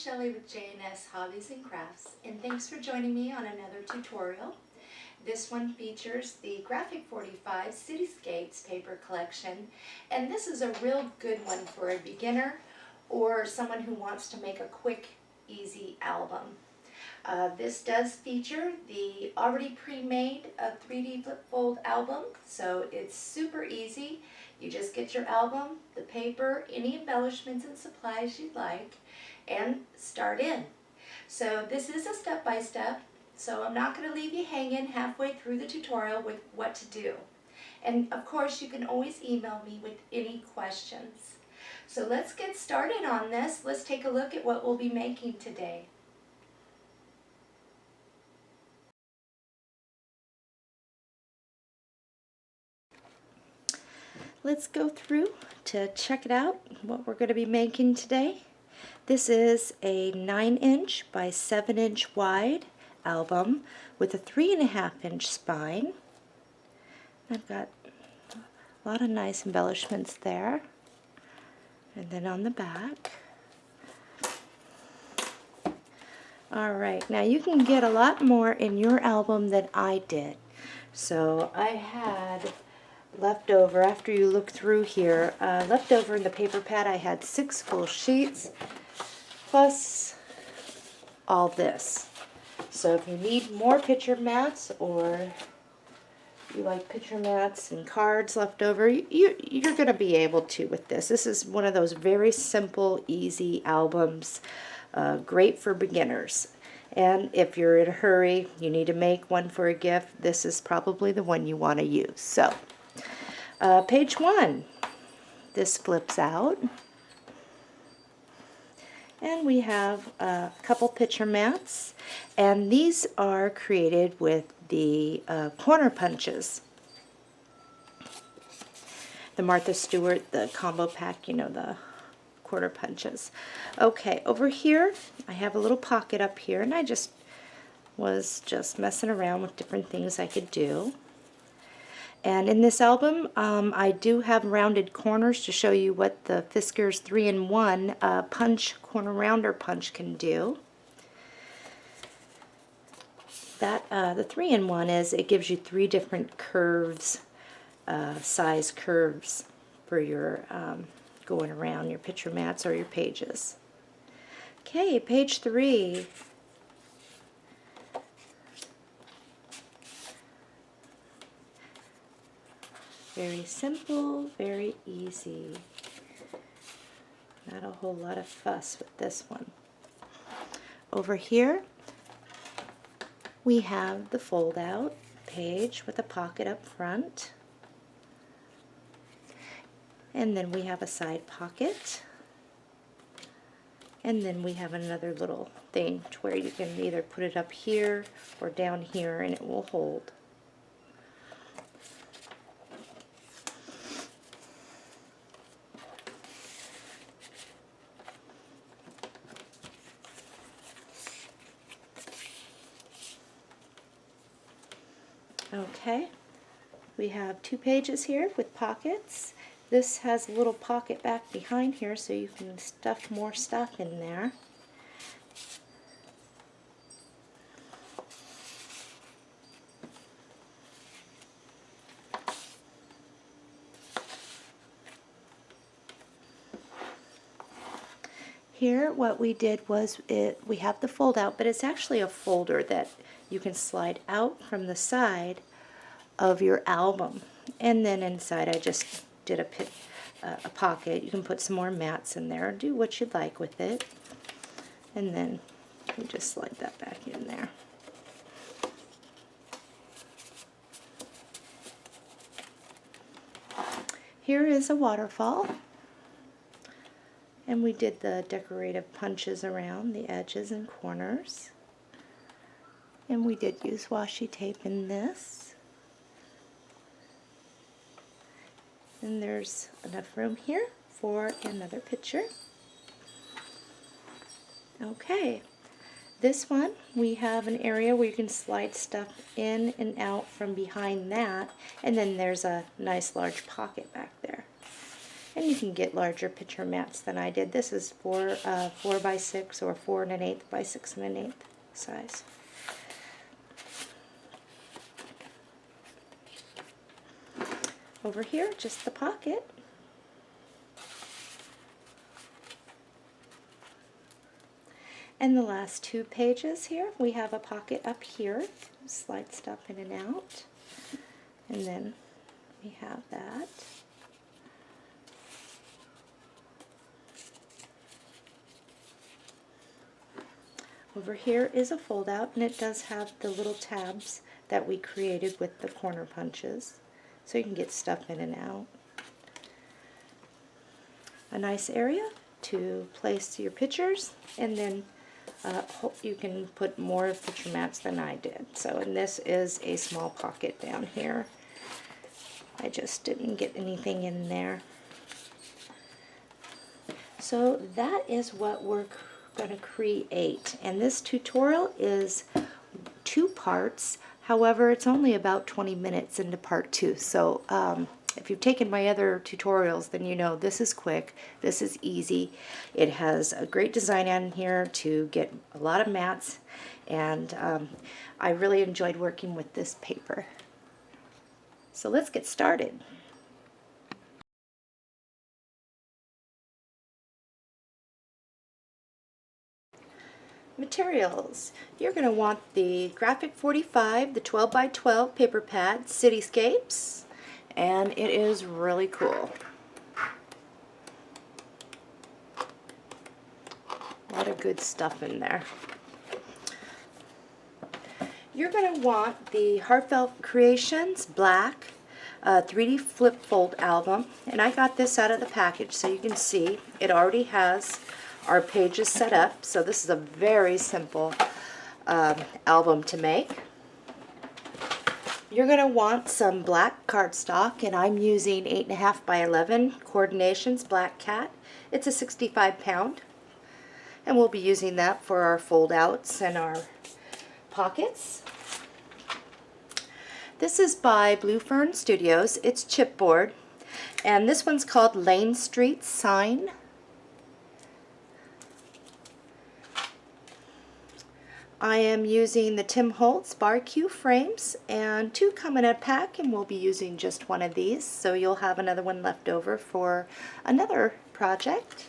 Shellie with J&S Hobbies and Crafts, and thanks for joining me on another tutorial. This one features the Graphic 45 Cityscapes paper collection, and this is a real good one for a beginner or someone who wants to make a quick, easy album. This does feature the already pre-made 3D flip fold album, so it's super easy. You just get your album, the paper, any embellishments and supplies you'd like, and start in. So this is a step-by-step, so I'm not going to leave you hanging halfway through the tutorial with what to do. And of course you can always email me with any questions. So let's get started on this. Let's take a look at what we'll be making today. Let's go through to check it out, what we're going to be making today. This is a 9-inch by 7-inch wide album with a 3.5-inch spine. I've got a lot of nice embellishments there. And then on the back. Alright, now you can get a lot more in your album than I did. So I had leftover, after you look through here, leftover in the paper pad I had 6 full sheets plus all this. So if you need more picture mats or you like picture mats and cards left over, you're going to be able to with this. This is one of those very simple, easy albums, great for beginners. And if you're in a hurry, you need to make one for a gift, this is probably the one you want to use. So page 1, this flips out, and we have a couple picture mats, and these are created with the corner punches. The Martha Stewart, the combo pack, you know, the quarter punches. Okay, over here I have a little pocket up here, and I was just messing around with different things I could do. And in this album, I do have rounded corners to show you what the Fiskars 3-in-1 punch, corner rounder punch can do. That the 3-in-1 is, it gives you 3 different curves, size curves for your going around your picture mats or your pages. Okay, page 3. Very simple, very easy. Not a whole lot of fuss with this one. Over here, we have the fold-out page with a pocket up front. And then we have a side pocket. And then we have another little thing to where you can either put it up here or down here and it will hold. Okay, we have 2 pages here with pockets. This has a little pocket back behind here so you can stuff more stuff in there. Here what we did was we have the fold out, but it's actually a folder that you can slide out from the side of your album. And then inside I just did a pocket. You can put some more mats in there, do what you'd like with it. And then you just slide that back in there. Here is a waterfall. And we did the decorative punches around the edges and corners. And we did use washi tape in this. And there's enough room here for another picture. Okay, this one we have an area where you can slide stuff in and out from behind that, and then there's a nice large pocket back there. And you can get larger picture mats than I did. This is 4 by 6 or 4 1/8 by 6 1/8 size. Over here, just the pocket. And the last 2 pages here, we have a pocket up here. Slide stuff in and out. And then we have that. Over here is a fold out, and it does have the little tabs that we created with the corner punches, so you can get stuff in and out. A nice area to place your pictures, and then you can put more picture mats than I did. So, and this is a small pocket down here. I just didn't get anything in there. So that is what we're going to create, and this tutorial is 2 parts. However, it's only about 20 minutes into part 2, so if you've taken my other tutorials, then you know this is quick, this is easy. It has a great design on here to get a lot of mats, and I really enjoyed working with this paper. So let's get started. Materials. You're going to want the Graphic 45, the 12 by 12 paper pad, Cityscapes, and it is really cool. A lot of good stuff in there. You're going to want the Heartfelt Creations Black 3D Flip Fold album, and I got this out of the package so you can see it already has our pages set up, so this is a very simple album to make. You're going to want some black cardstock, and I'm using 8.5 by 11 Coordinations Black Cat. It's a 65 pound, and we'll be using that for our fold outs and our pockets. This is by Blue Fern Studios. It's chipboard, and this one's called Lane Street Sign. I am using the Tim Holtz Bar Q frames, and 2 come in a pack, and we'll be using just 1 of these, so you'll have another one left over for another project.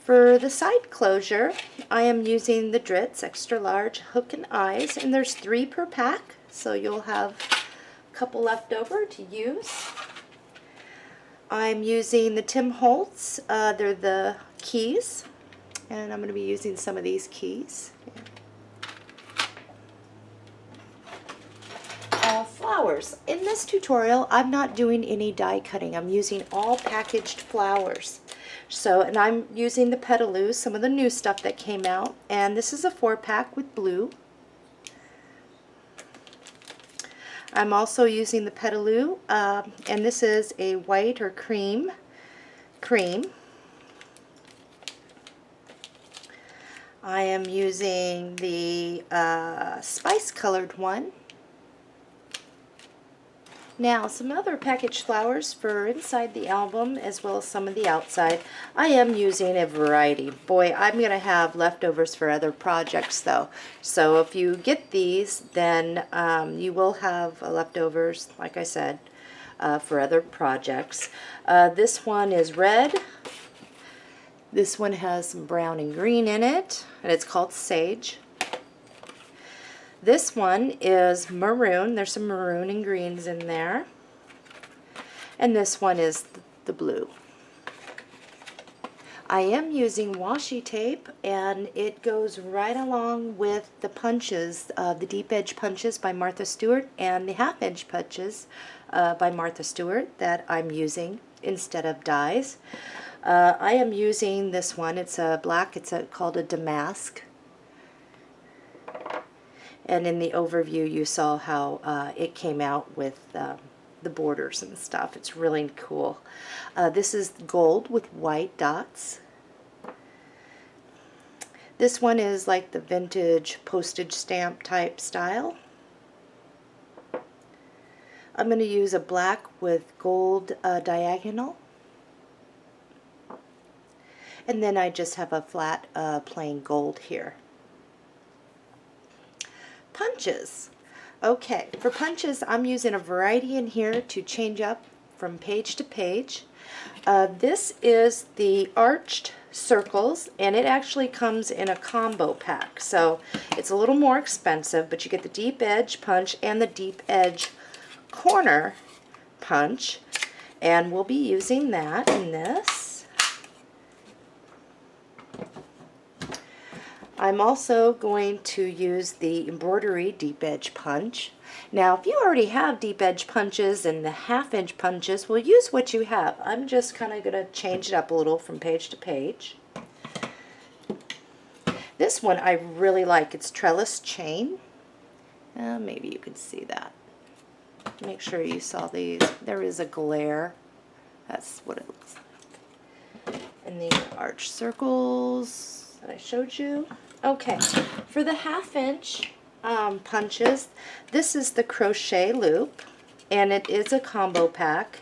For the side closure, I am using the Dritz Extra Large Hook and Eyes, and there's 3 per pack, so you'll have a couple left over to use. I'm using the Tim Holtz, they're the keys, and I'm going to be using some of these keys. Flowers. In this tutorial, I'm not doing any die cutting. I'm using all packaged flowers. So, and I'm using the Petaloo, some of the new stuff that came out, and this is a 4-pack with blue. I'm also using the Petaloo, and this is a white or cream. I am using the spice colored one. Now, some other packaged flowers for inside the album as well as some of the outside. I am using a variety. Boy, I'm going to have leftovers for other projects though. So if you get these, then you will have leftovers, like I said, for other projects. This one is red. This one has some brown and green in it, and it's called Sage. This one is maroon. There's some maroon and greens in there. And this one is the blue. I am using washi tape, and it goes right along with the punches, the deep edge punches by Martha Stewart and the half edge punches by Martha Stewart that I'm using instead of dies. I am using this one. It's a black. It's called a damask. And in the overview, you saw how it came out with the borders and stuff. It's really cool. This is gold with white dots. This one is like the vintage postage stamp type style. I'm going to use a black with gold diagonal. And then I just have a flat plain gold here. Punches. Okay, for punches I'm using a variety in here to change up from page to page. This is the arched circles, and it actually comes in a combo pack. So it's a little more expensive, but you get the deep edge punch and the deep edge corner punch, and we'll be using that in this. I'm also going to use the embroidery deep edge punch. Now, if you already have deep edge punches and the half-inch punches, well, use what you have. I'm just kind of going to change it up a little from page to page. This one I really like. It's trellis chain. Maybe you can see that. Make sure you saw these. There is a glare. That's what it looks like. And the arch circles that I showed you. Okay, for the half-inch punches, this is the crochet loop, and it is a combo pack.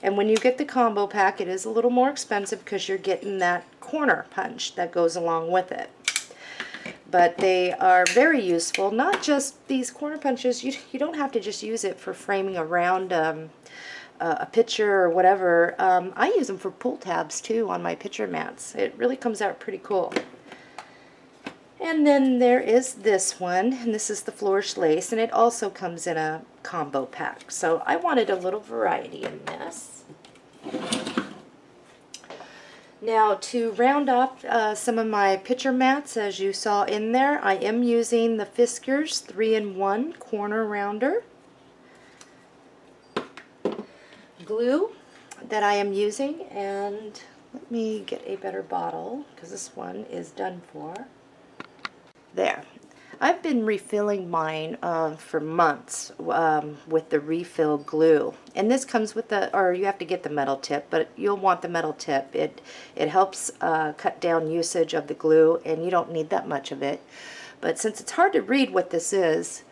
And when you get the combo pack, it is a little more expensive because you're getting that corner punch that goes along with it. But they are very useful. Not just these corner punches, you don't have to just use it for framing around a picture or whatever. I use them for pull tabs too on my picture mats. It really comes out pretty cool. And then there is this one, and this is the flourish lace, and it also comes in a combo pack. So I wanted a little variety in this. Now, to round up some of my picture mats, as you saw in there, I am using the Fiskars 3-in-1 corner rounder. Glue that I am using, and let me get a better bottle because this one is done for. There. I've been refilling mine for months with the refill glue, and this comes with the, or you have to get the metal tip, but you'll want the metal tip. It helps cut down usage of the glue, and you don't need that much of it. But since it's hard to read what this is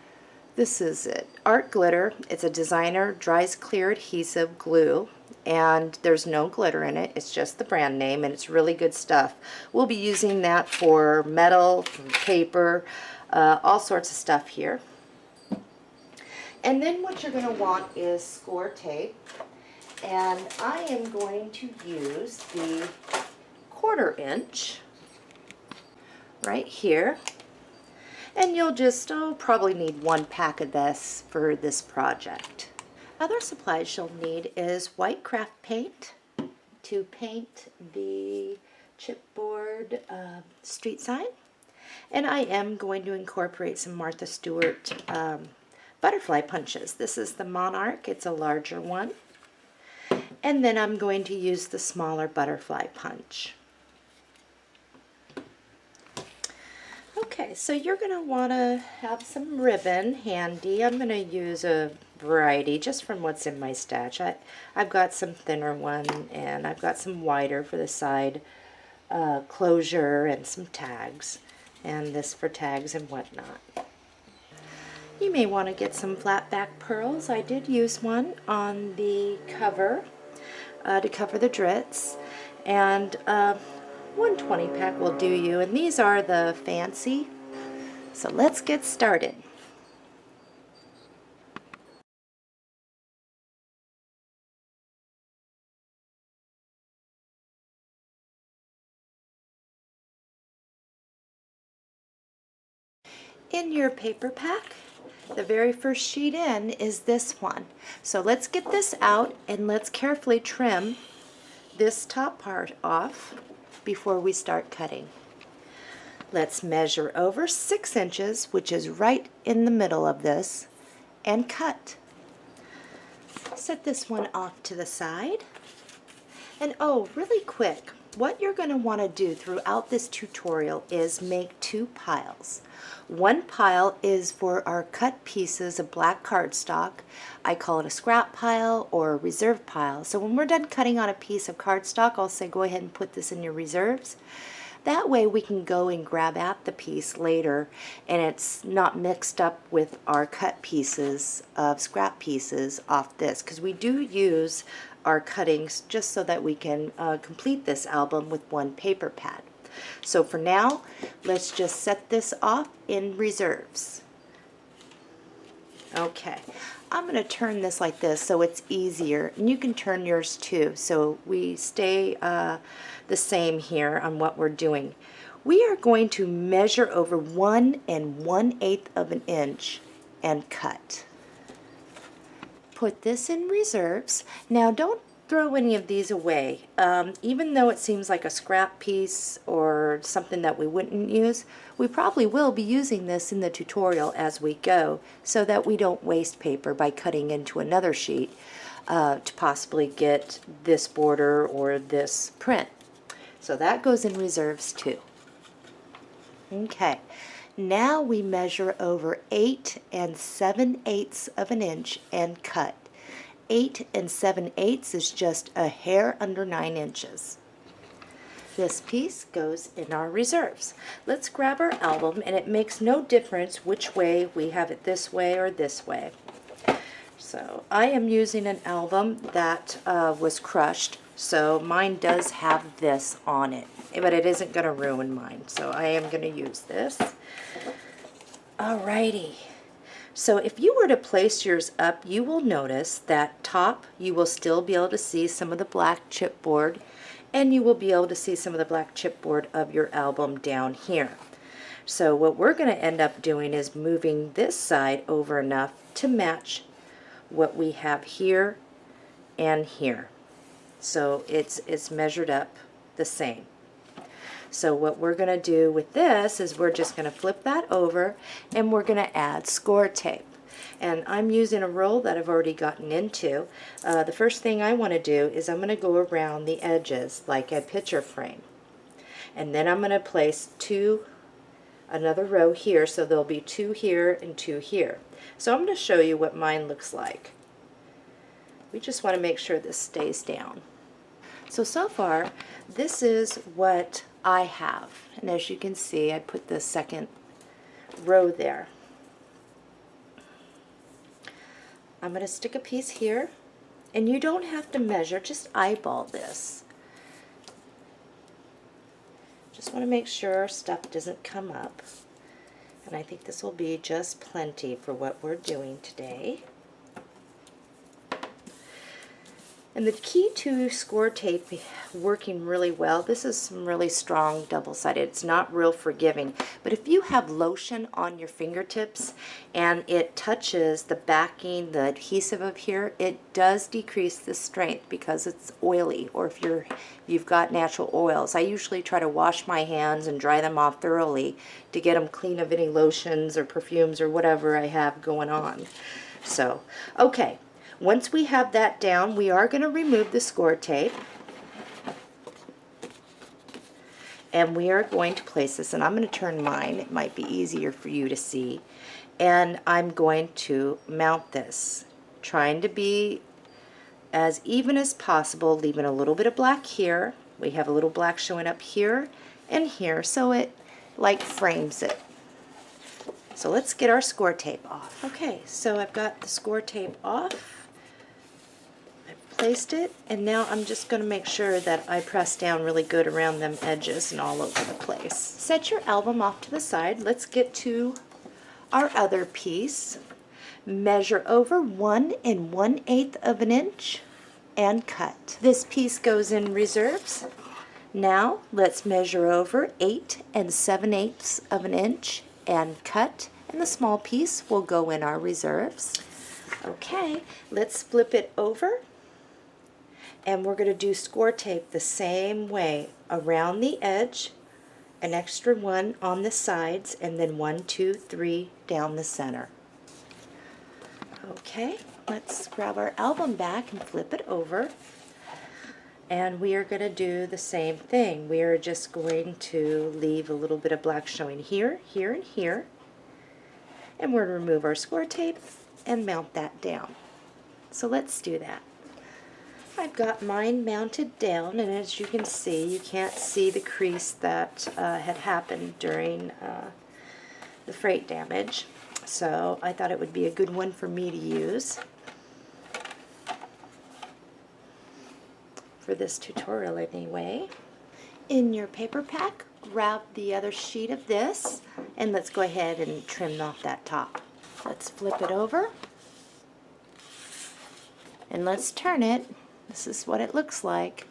it. Art Glitter. It's a designer dries clear adhesive glue, and there's no glitter in it. It's just the brand name, and it's really good stuff. We'll be using that for metal, paper, all sorts of stuff here. And then what you're going to want is score tape, and I am going to use the 1/4 inch right here. And you'll just probably need 1 pack of this for this project. Other supplies you'll need is white craft paint to paint the chipboard street sign. And I am going to incorporate some Martha Stewart butterfly punches. This is the Monarch. It's a larger one. And then I'm going to use the smaller butterfly punch. Okay, so you're going to want to have some ribbon handy. I'm going to use a variety just from what's in my stash. I've got some thinner one, and I've got some wider for the side closure and some tags, and this for tags and whatnot. You may want to get some flat back pearls. I did use one on the cover to cover the drits, and 120 pack will do you, and these are the fancy. So let's get started. In your paper pack, the very first sheet in is this one. So let's get this out and let's carefully trim this top part off before we start cutting. Let's measure over 6 inches, which is right in the middle of this, and cut. Set this one off to the side. And oh, really quick, what you're going to want to do throughout this tutorial is make 2 piles. One pile is for our cut pieces of black cardstock. I call it a scrap pile or a reserve pile. So when we're done cutting on a piece of cardstock, I'll say go ahead and put this in your reserves. That way we can go and grab at the piece later and it's not mixed up with our cut pieces of scrap pieces off this, because we do use our cuttings just so that we can complete this album with one paper pad. So for now, let's just set this off in reserves. Okay, I'm going to turn this like this so it's easier, and you can turn yours too so we stay the same here on what we're doing. We are going to measure over 1 1/8 of an inch and cut. Put this in reserves. Now don't throw any of these away. Even though it seems like a scrap piece or something that we wouldn't use, we probably will be using this in the tutorial as we go so that we don't waste paper by cutting into another sheet to possibly get this border or this print. So that goes in reserves too. Okay, now we measure over 8 7/8 of an inch and cut. 8 7/8 is just a hair under 9 inches. This piece goes in our reserves. Let's grab our album, and it makes no difference which way we have it, this way or this way. So I am using an album that was crushed, so mine does have this on it, but it isn't going to ruin mine, so I am going to use this. Alrighty. So if you were to place yours up, you will notice that top you will still be able to see some of the black chipboard, and you will be able to see some of the black chipboard of your album down here. So what we're going to end up doing is moving this side over enough to match what we have here and here. So it's measured up the same. So what we're going to do with this is we're just going to flip that over and we're going to add score tape. And I'm using a roll that I've already gotten into. The first thing I want to do is I'm going to go around the edges like a picture frame. And then I'm going to place another row here, so there'll be 2 here and 2 here. So I'm going to show you what mine looks like. We just want to make sure this stays down. So far, this is what I have. And as you can see, I put the second row there. I'm going to stick a piece here, and you don't have to measure, just eyeball this. Just want to make sure stuff doesn't come up. And I think this will be just plenty for what we're doing today. And the key to score tape working really well, this is some really strong double-sided. It's not real forgiving, but if you have lotion on your fingertips and it touches the backing, the adhesive of here, it does decrease the strength because it's oily, or if you've got natural oils. I usually try to wash my hands and dry them off thoroughly to get them clean of any lotions or perfumes or whatever I have going on. So, okay. Once we have that down, we are going to remove the score tape, and we are going to place this, and I'm going to turn mine, it might be easier for you to see, and I'm going to mount this, trying to be as even as possible, leaving a little bit of black here. We have a little black showing up here and here, so it like frames it. So let's get our score tape off. Okay, so I've got the score tape off. Placed it, and now I'm just going to make sure that I press down really good around them edges and all over the place. Set your album off to the side. Let's get to our other piece. Measure over 1 1/8 of an inch and cut. This piece goes in reserves. Now let's measure over 8 7/8 of an inch and cut, and the small piece will go in our reserves. Okay, let's flip it over. And we're going to do score tape the same way around the edge, an extra one on the sides, and then 1, 2, 3 down the center. Okay, let's grab our album back and flip it over. And we are going to do the same thing. We are just going to leave a little bit of black showing here, here, and here. And we're going to remove our score tape and mount that down. So let's do that. I've got mine mounted down, and as you can see, you can't see the crease that had happened during the freight damage. So I thought it would be a good one for me to use for this tutorial anyway. In your paper pack, grab the other sheet of this, and let's go ahead and trim off that top. Let's flip it over, and let's turn it. This is what it looks like.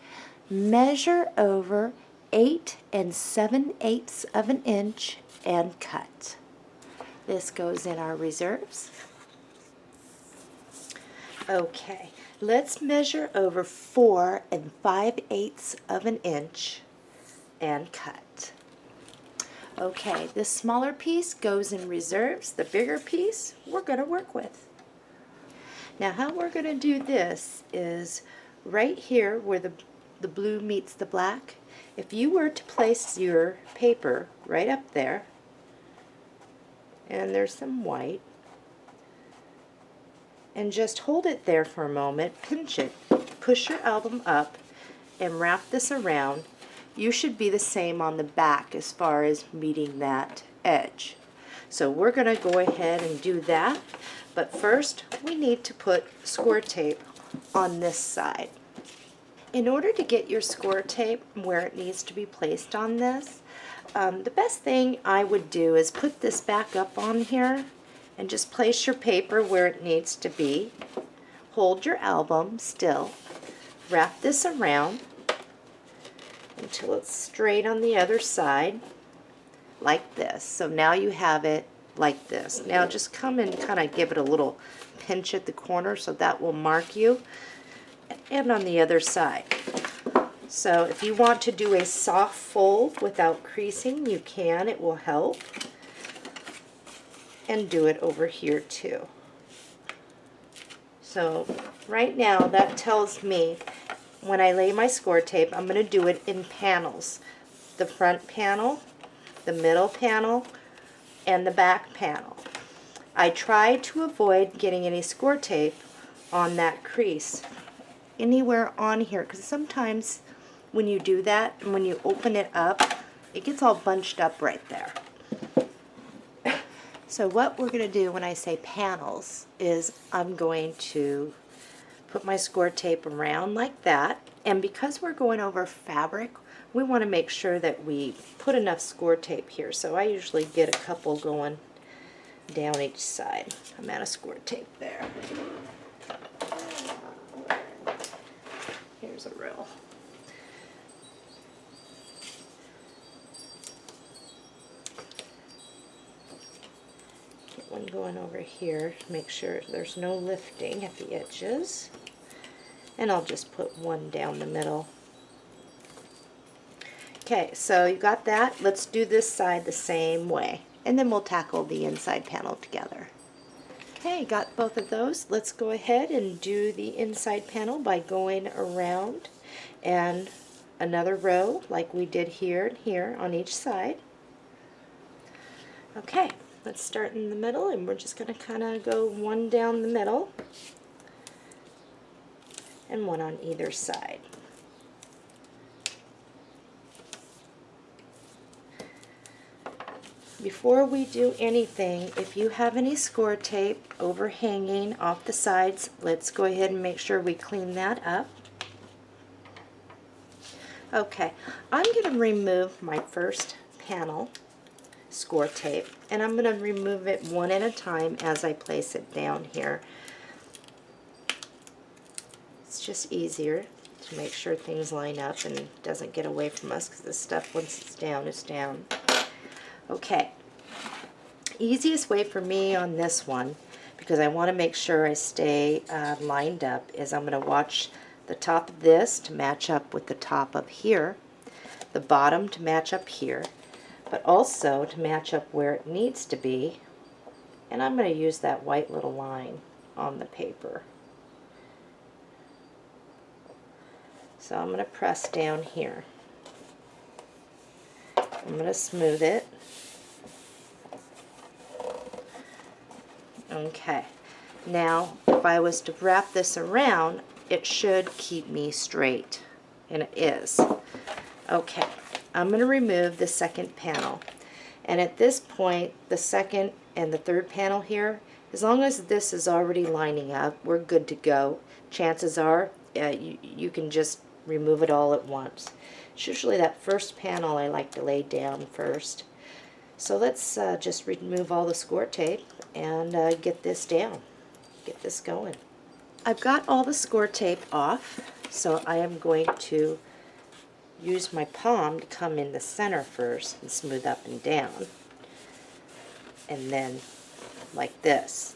Measure over 8 7/8 of an inch and cut. This goes in our reserves. Okay, let's measure over 4 5/8 of an inch and cut. Okay, this smaller piece goes in reserves. The bigger piece we're going to work with. Now how we're going to do this is right here where the blue meets the black. If you were to place your paper right up there, and there's some white, and just hold it there for a moment, pinch it, push your album up, and wrap this around. You should be the same on the back as far as meeting that edge. So we're going to go ahead and do that, but first we need to put score tape on this side. In order to get your score tape where it needs to be placed on this, the best thing I would do is put this back up on here and just place your paper where it needs to be. Hold your album still, wrap this around until it's straight on the other side, like this. So now you have it like this. Now just come and kind of give it a little pinch at the corner so that will mark you, and on the other side. So if you want to do a soft fold without creasing, you can. It will help. And do it over here too. So right now that tells me when I lay my score tape, I'm going to do it in panels. The front panel, the middle panel, and the back panel. I try to avoid getting any score tape on that crease anywhere on here, because sometimes when you do that and when you open it up, it gets all bunched up right there. So what we're going to do when I say panels is I'm going to put my score tape around like that, and because we're going over fabric, we want to make sure that we put enough score tape here. So I usually get a couple going down each side. I'm out of score tape there. Here's a row. Get one going over here to make sure there's no lifting at the edges. And I'll just put one down the middle. Okay, so you got that. Let's do this side the same way, and then we'll tackle the inside panel together. Okay, got both of those. Let's go ahead and do the inside panel by going around and another row like we did here and here on each side. Okay, let's start in the middle, and we're just going to kind of go one down the middle and one on either side. Before we do anything, if you have any score tape overhanging off the sides, let's go ahead and make sure we clean that up. Okay, I'm going to remove my first panel score tape, and I'm going to remove it one at a time as I place it down here. It's just easier to make sure things line up and doesn't get away from us, because this stuff, once it's down, it's down. Okay, easiest way for me on this one, because I want to make sure I stay lined up, is I'm going to watch the top of this to match up with the top of here, the bottom to match up here, but also to match up where it needs to be, and I'm going to use that white little line on the paper. So I'm going to press down here. I'm going to smooth it. Okay, now if I was to wrap this around, it should keep me straight, and it is. Okay, I'm going to remove the second panel, and at this point the second and the third panel here, as long as this is already lining up, we're good to go. Chances are you can just remove it all at once. It's usually that first panel I like to lay down first. So let's just remove all the score tape and get this down, get this going. I've got all the score tape off, so I am going to use my palm to come in the center first and smooth up and down, and then like this.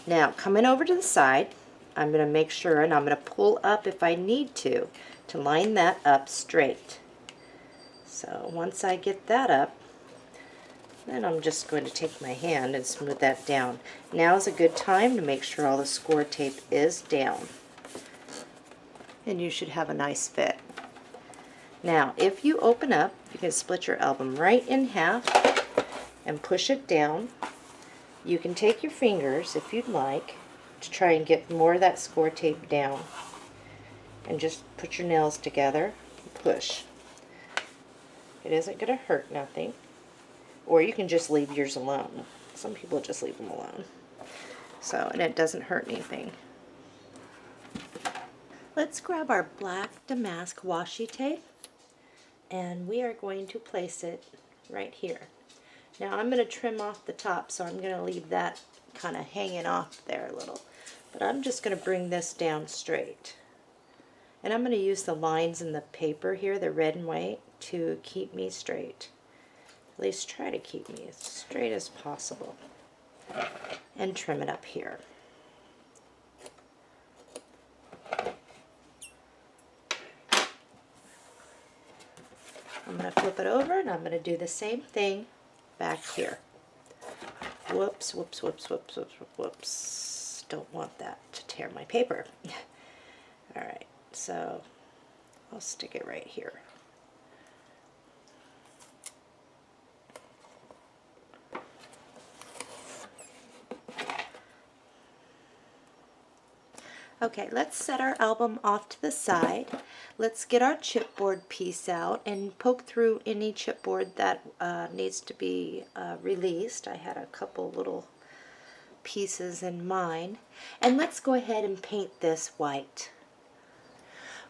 Now coming over to the side, I'm going to make sure, and I'm going to pull up if I need to line that up straight. So once I get that up, then I'm just going to take my hand and smooth that down. Now is a good time to make sure all the score tape is down, and you should have a nice fit. Now if you open up, you can split your album right in half and push it down. You can take your fingers, if you'd like, to try and get more of that score tape down, and just put your nails together and push. It isn't going to hurt nothing. Or you can just leave yours alone. Some people just leave them alone. So, and it doesn't hurt anything. Let's grab our black damask washi tape, and we are going to place it right here. Now I'm going to trim off the top, so I'm going to leave that kind of hanging off there a little. But I'm just going to bring this down straight. And I'm going to use the lines in the paper here, the red and white, to keep me straight. At least try to keep me as straight as possible. And trim it up here. I'm going to flip it over, and I'm going to do the same thing back here. Whoops, whoops, whoops, whoops, whoops, whoops. Don't want that to tear my paper. Alright, so I'll stick it right here. Okay, let's set our album off to the side. Let's get our chipboard piece out and poke through any chipboard that needs to be released. I had a couple little pieces in mind. And let's go ahead and paint this white.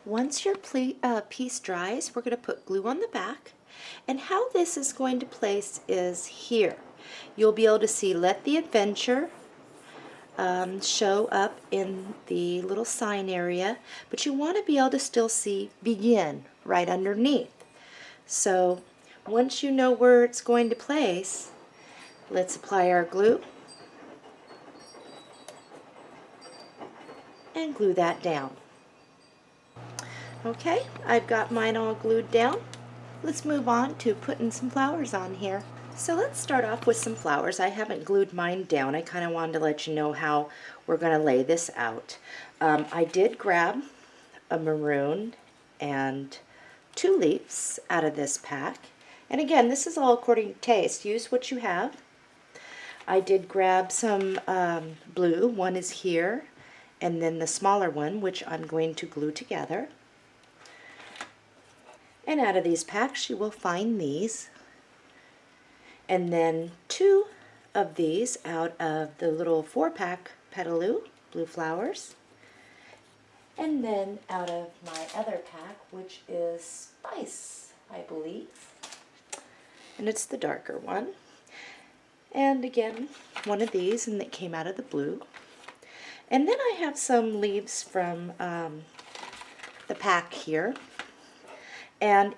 Once your piece dries, we're going to put glue on the back. And how this is going to place is here. You'll be able to see "Let the Adventure" show up in the little sign area, but you want to be able to still see "Begin" right underneath. So once you know where it's going to place, let's apply our glue and glue that down. Okay, I've got mine all glued down. Let's move on to putting some flowers on here. So let's start off with some flowers. I haven't glued mine down. I kind of wanted to let you know how we're going to lay this out. I did grab a maroon and 2 leaves out of this pack. And again, this is all according to taste. Use what you have. I did grab some blue. One is here, and then the smaller one, which I'm going to glue together. And out of these packs, you will find these. And then 2 of these out of the little 4-pack Petaloo blue flowers. And then out of my other pack, which is Spice, I believe. And it's the darker one. And again, one of these, and it came out of the blue. And then I have some leaves from the pack here. And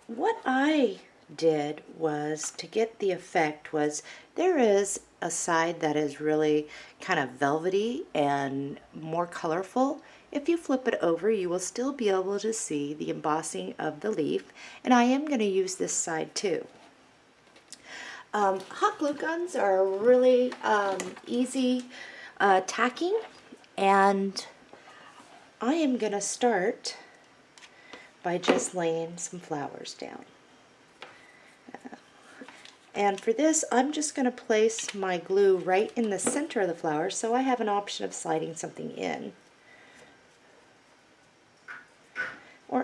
what I did was, to get the effect, was there is a side that is really kind of velvety and more colorful. If you flip it over, you will still be able to see the embossing of the leaf, and I am going to use this side too. Hot glue guns are really easy tacking, and I am going to start by just laying some flowers down. And for this, I'm just going to place my glue right in the center of the flower, so I have an option of sliding something in.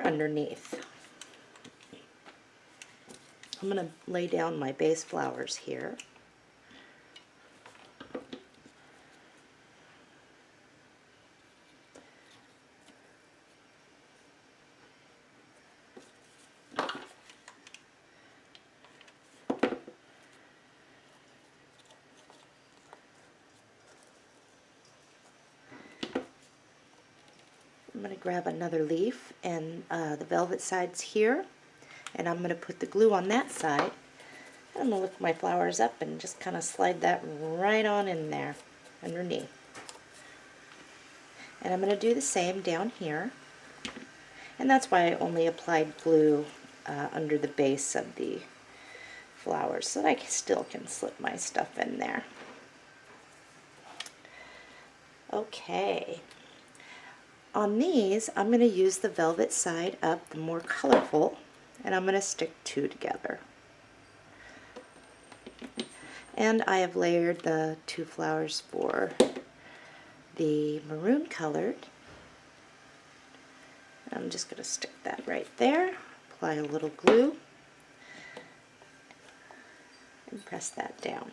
underneath. I'm going to lay down my base flowers here. I'm going to grab another leaf and the velvet side's here, and I'm going to put the glue on that side. I'm going to lift my flowers up and just kind of slide that right on in there underneath. And I'm going to do the same down here, and that's why I only applied glue under the base of the flowers so that I still can slip my stuff in there. Okay. On these, I'm going to use the velvet side up, the more colorful, and I'm going to stick two together. And I have layered the two flowers for the maroon colored. I'm just going to stick that right there, apply a little glue, and press that down.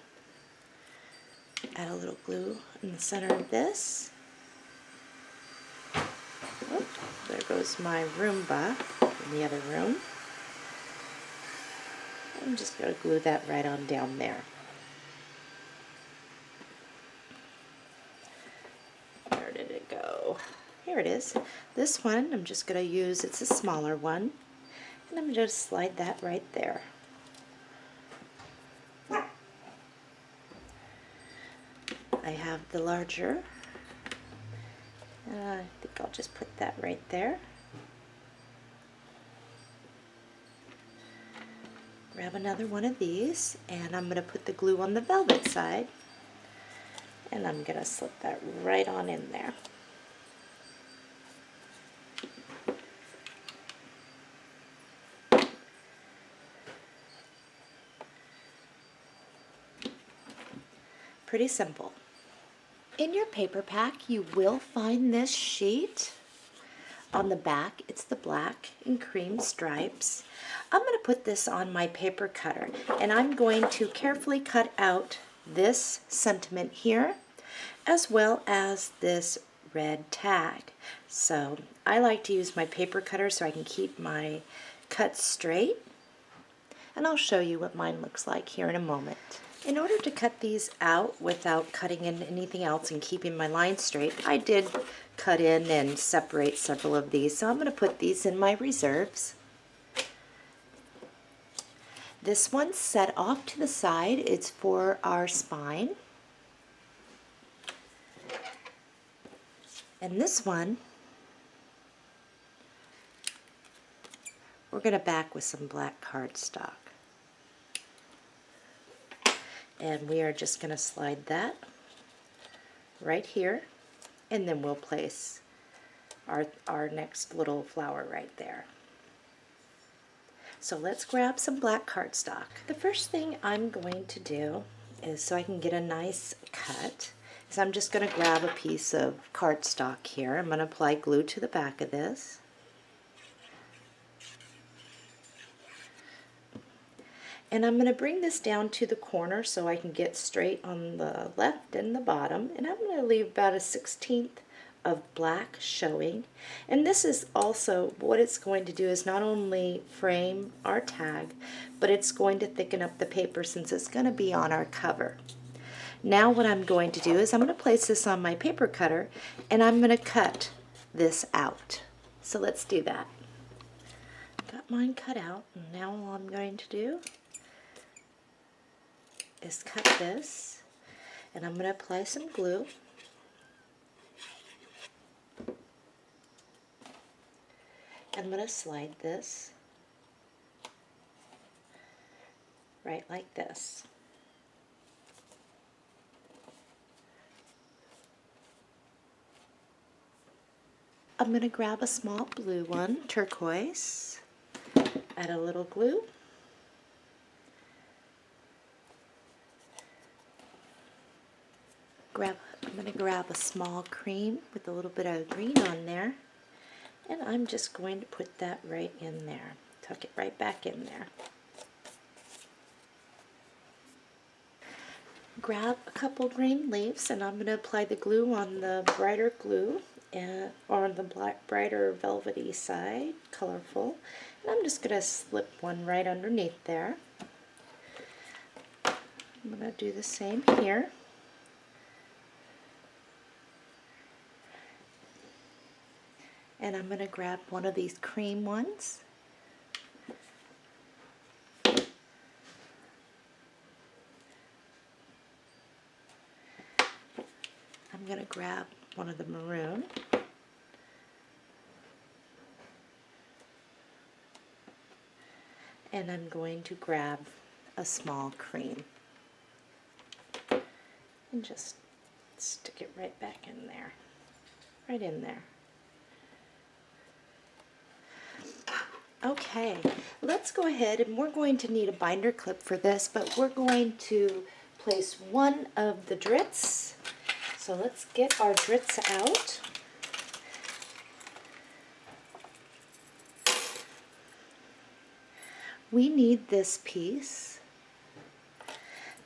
Add a little glue in the center of this. Oh, there goes my Roomba in the other room. I'm just going to glue that right on down there. Where did it go? Here it is. This one I'm just going to use, it's a smaller one, and I'm going to slide that right there. I have the larger. I think I'll just put that right there. Grab another one of these, and I'm going to put the glue on the velvet side, and I'm going to slip that right on in there. Pretty simple. In your paper pack, you will find this sheet. On the back, it's the black and cream stripes. I'm going to put this on my paper cutter, and I'm going to carefully cut out this sentiment here, as well as this red tag. So I like to use my paper cutter so I can keep my cuts straight, and I'll show you what mine looks like here in a moment. In order to cut these out without cutting in anything else and keeping my line straight, I did cut in and separate several of these, so I'm going to put these in my reserves. This one's set off to the side. It's for our spine. And this one, we're going to back with some black cardstock. And we are just going to slide that right here, and then we'll place our next little flower right there. So let's grab some black cardstock. The first thing I'm going to do is, so I can get a nice cut, is I'm just going to grab a piece of cardstock here. I'm going to apply glue to the back of this. And I'm going to bring this down to the corner so I can get straight on the left and the bottom. And I'm going to leave about a 1/16 of black showing. And this is also, what it's going to do is not only frame our tag, but it's going to thicken up the paper since it's going to be on our cover. Now what I'm going to do is I'm going to place this on my paper cutter, and I'm going to cut this out. So let's do that. Got mine cut out, and now all I'm going to do is cut this, and I'm going to apply some glue. I'm going to slide this right like this. I'm going to grab a small blue one, turquoise, add a little glue. I'm going to grab a small cream with a little bit of green on there, And I'm just going to put that right in there. Tuck it right back in there. Grab a couple green leaves, and I'm going to apply the glue on the brighter glue or on the brighter velvety side, colorful. And I'm just going to slip one right underneath there. I'm going to do the same here. And I'm going to grab one of these cream ones. I'm going to grab one of the maroon. And I'm going to grab a small cream. And just stick it right back in there. Right in there. Okay, let's go ahead, and we're going to need a binder clip for this, but we're going to place one of the drits. So let's get our drits out. We need this piece.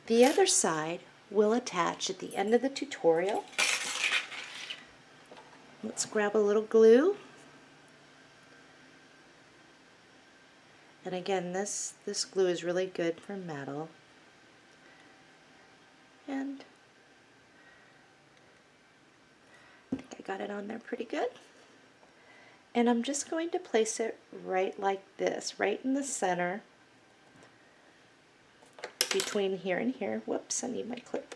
The other side will attach at the end of the tutorial. Let's grab a little glue. And again, this glue is really good for metal. And I think I got it on there pretty good. And I'm just going to place it right like this, right in the center, between here and here. Whoops, I need my clip.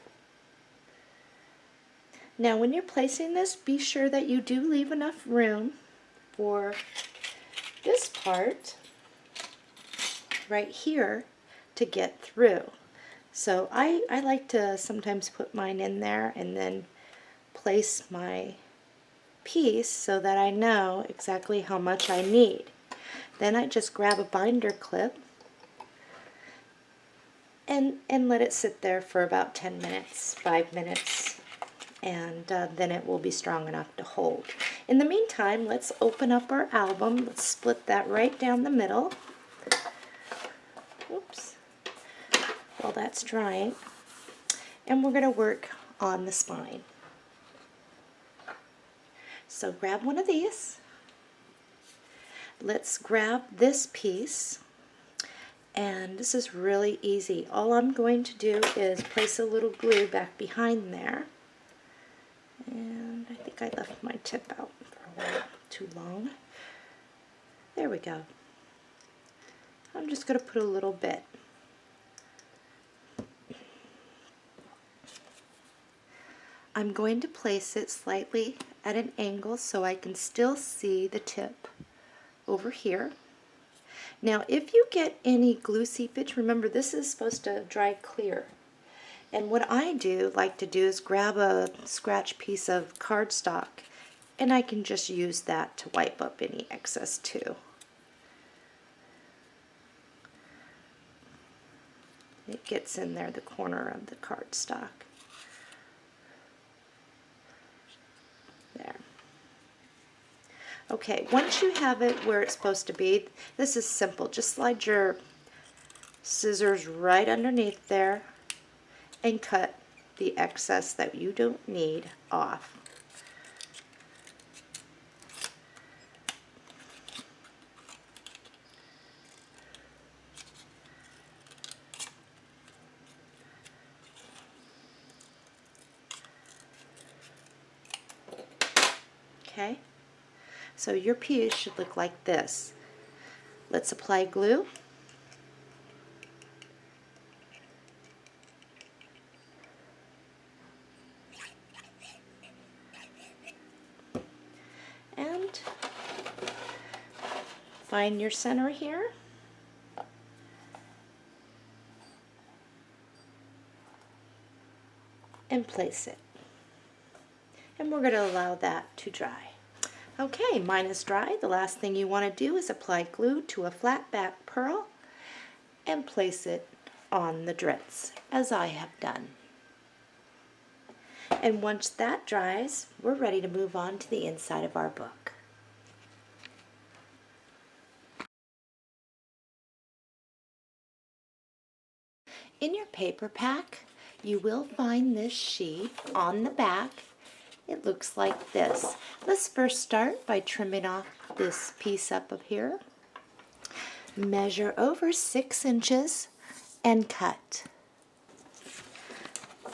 Now when you're placing this, be sure that you do leave enough room for this part right here to get through. So I like to sometimes put mine in there and then place my piece so that I know exactly how much I need. Then I just grab a binder clip and let it sit there for about 10 minutes, 5 minutes, and then it will be strong enough to hold. In the meantime, let's open up our album. Let's split that right down the middle. Oops. While that's drying. And we're going to work on the spine. So grab one of these. Let's grab this piece. And this is really easy. All I'm going to do is place a little glue back behind there. And I think I left my tip out for a while too long. There we go. I'm just going to put a little bit. I'm going to place it slightly at an angle so I can still see the tip over here. Now if you get any glue seepage, remember this is supposed to dry clear. And what I like to do is grab a scratch piece of cardstock, and I can just use that to wipe up any excess too. It gets in there, the corner of the cardstock. There. Okay, once you have it where it's supposed to be, this is simple. Just slide your scissors right underneath there and cut the excess that you don't need off. Okay, so your piece should look like this. Let's apply glue. And find your center here. And place it. And we're going to allow that to dry. Okay, mine is dry. The last thing you want to do is apply glue to a flat back pearl and place it on the drits, as I have done. And once that dries, we're ready to move on to the inside of our book. In your paper pack, you will find this sheet on the back. It looks like this. Let's first start by trimming off this piece up of here. Measure over 6 inches and cut.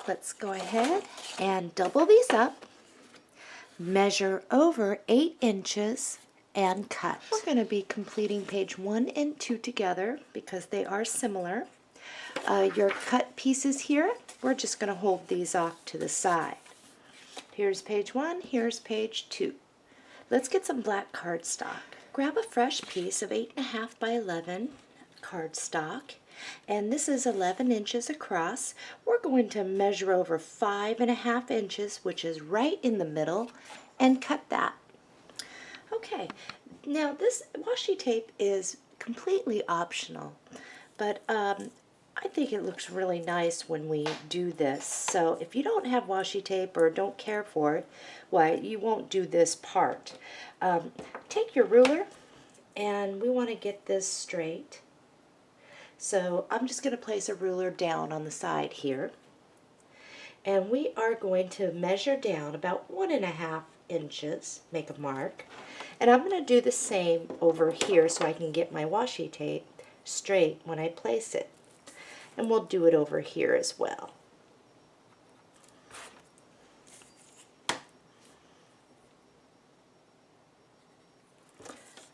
Let's go ahead and double these up. Measure over 8 inches and cut. We're going to be completing page 1 and 2 together because they are similar. Your cut pieces here, we're just going to hold these off to the side. Here's page 1, here's page 2. Let's get some black cardstock. Grab a fresh piece of 8.5 by 11 cardstock, and this is 11 inches across. We're going to measure over 5.5 inches, which is right in the middle, and cut that. Okay, now this washi tape is completely optional, but I think it looks really nice when we do this. So if you don't have washi tape or don't care for it, why, you won't do this part. Take your ruler, and we want to get this straight. So I'm just going to place a ruler down on the side here. And we are going to measure down about 1.5 inches, make a mark. And I'm going to do the same over here so I can get my washi tape straight when I place it. And we'll do it over here as well.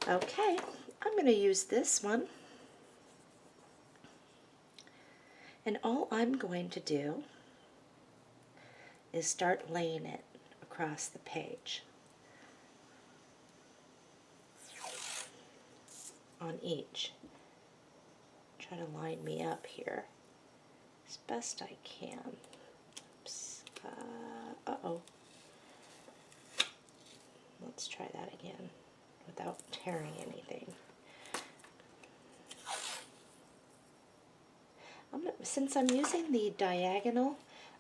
Okay, I'm going to use this one. And all I'm going to do is start laying it across the page on each. Try to line me up here as best I can. Oops. Uh-oh. Let's try that again without tearing anything. Since I'm using the diagonal,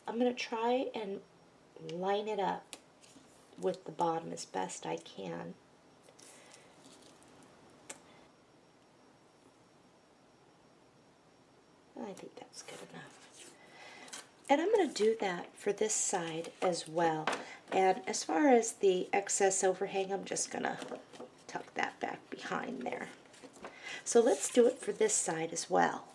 I'm going to try and line it up with the bottom as best I can. I think that's good enough. And I'm going to do that for this side as well. And as far as the excess overhang, I'm just going to tuck that back behind there. So let's do it for this side as well.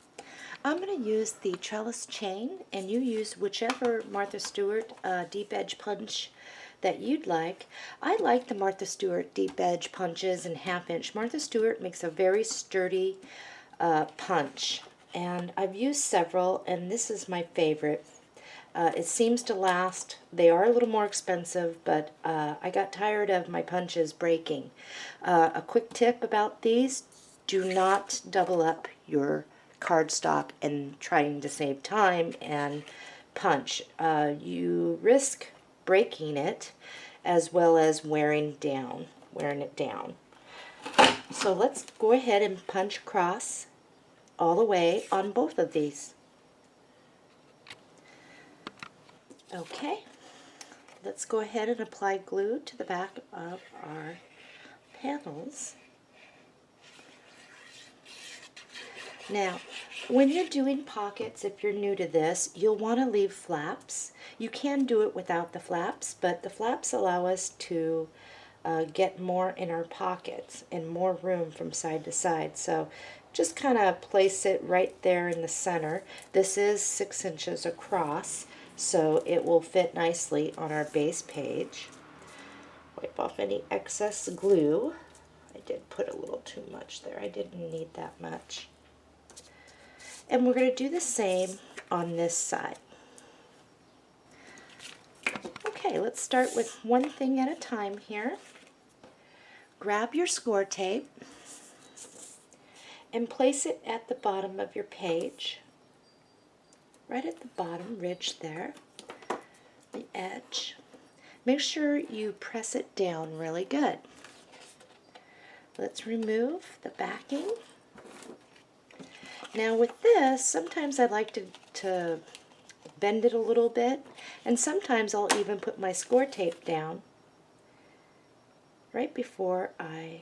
I'm going to use the trellis chain, and you use whichever Martha Stewart deep edge punch that you'd like. I like the Martha Stewart deep edge punches and 1/2 inch. Martha Stewart makes a very sturdy punch, and I've used several, and this is my favorite. It seems to last. They are a little more expensive, but I got tired of my punches breaking. A quick tip about these: do not double up your cardstock and trying to save time and punch. You risk breaking it as well as wearing it down. So let's go ahead and punch across all the way on both of these. Okay, let's go ahead and apply glue to the back of our panels. Now, when you're doing pockets, if you're new to this, you'll want to leave flaps. You can do it without the flaps, but the flaps allow us to get more in our pockets and more room from side to side. So just kind of place it right there in the center. This is 6 inches across, so it will fit nicely on our base page. Wipe off any excess glue. I did put a little too much there. I didn't need that much. And we're going to do the same on this side. Okay, let's start with one thing at a time here. Grab your score tape and place it at the bottom of your page, right at the bottom ridge there, the edge. Make sure you press it down really good. Let's remove the backing. Now with this, sometimes I like to bend it a little bit, and sometimes I'll even put my score tape down right before I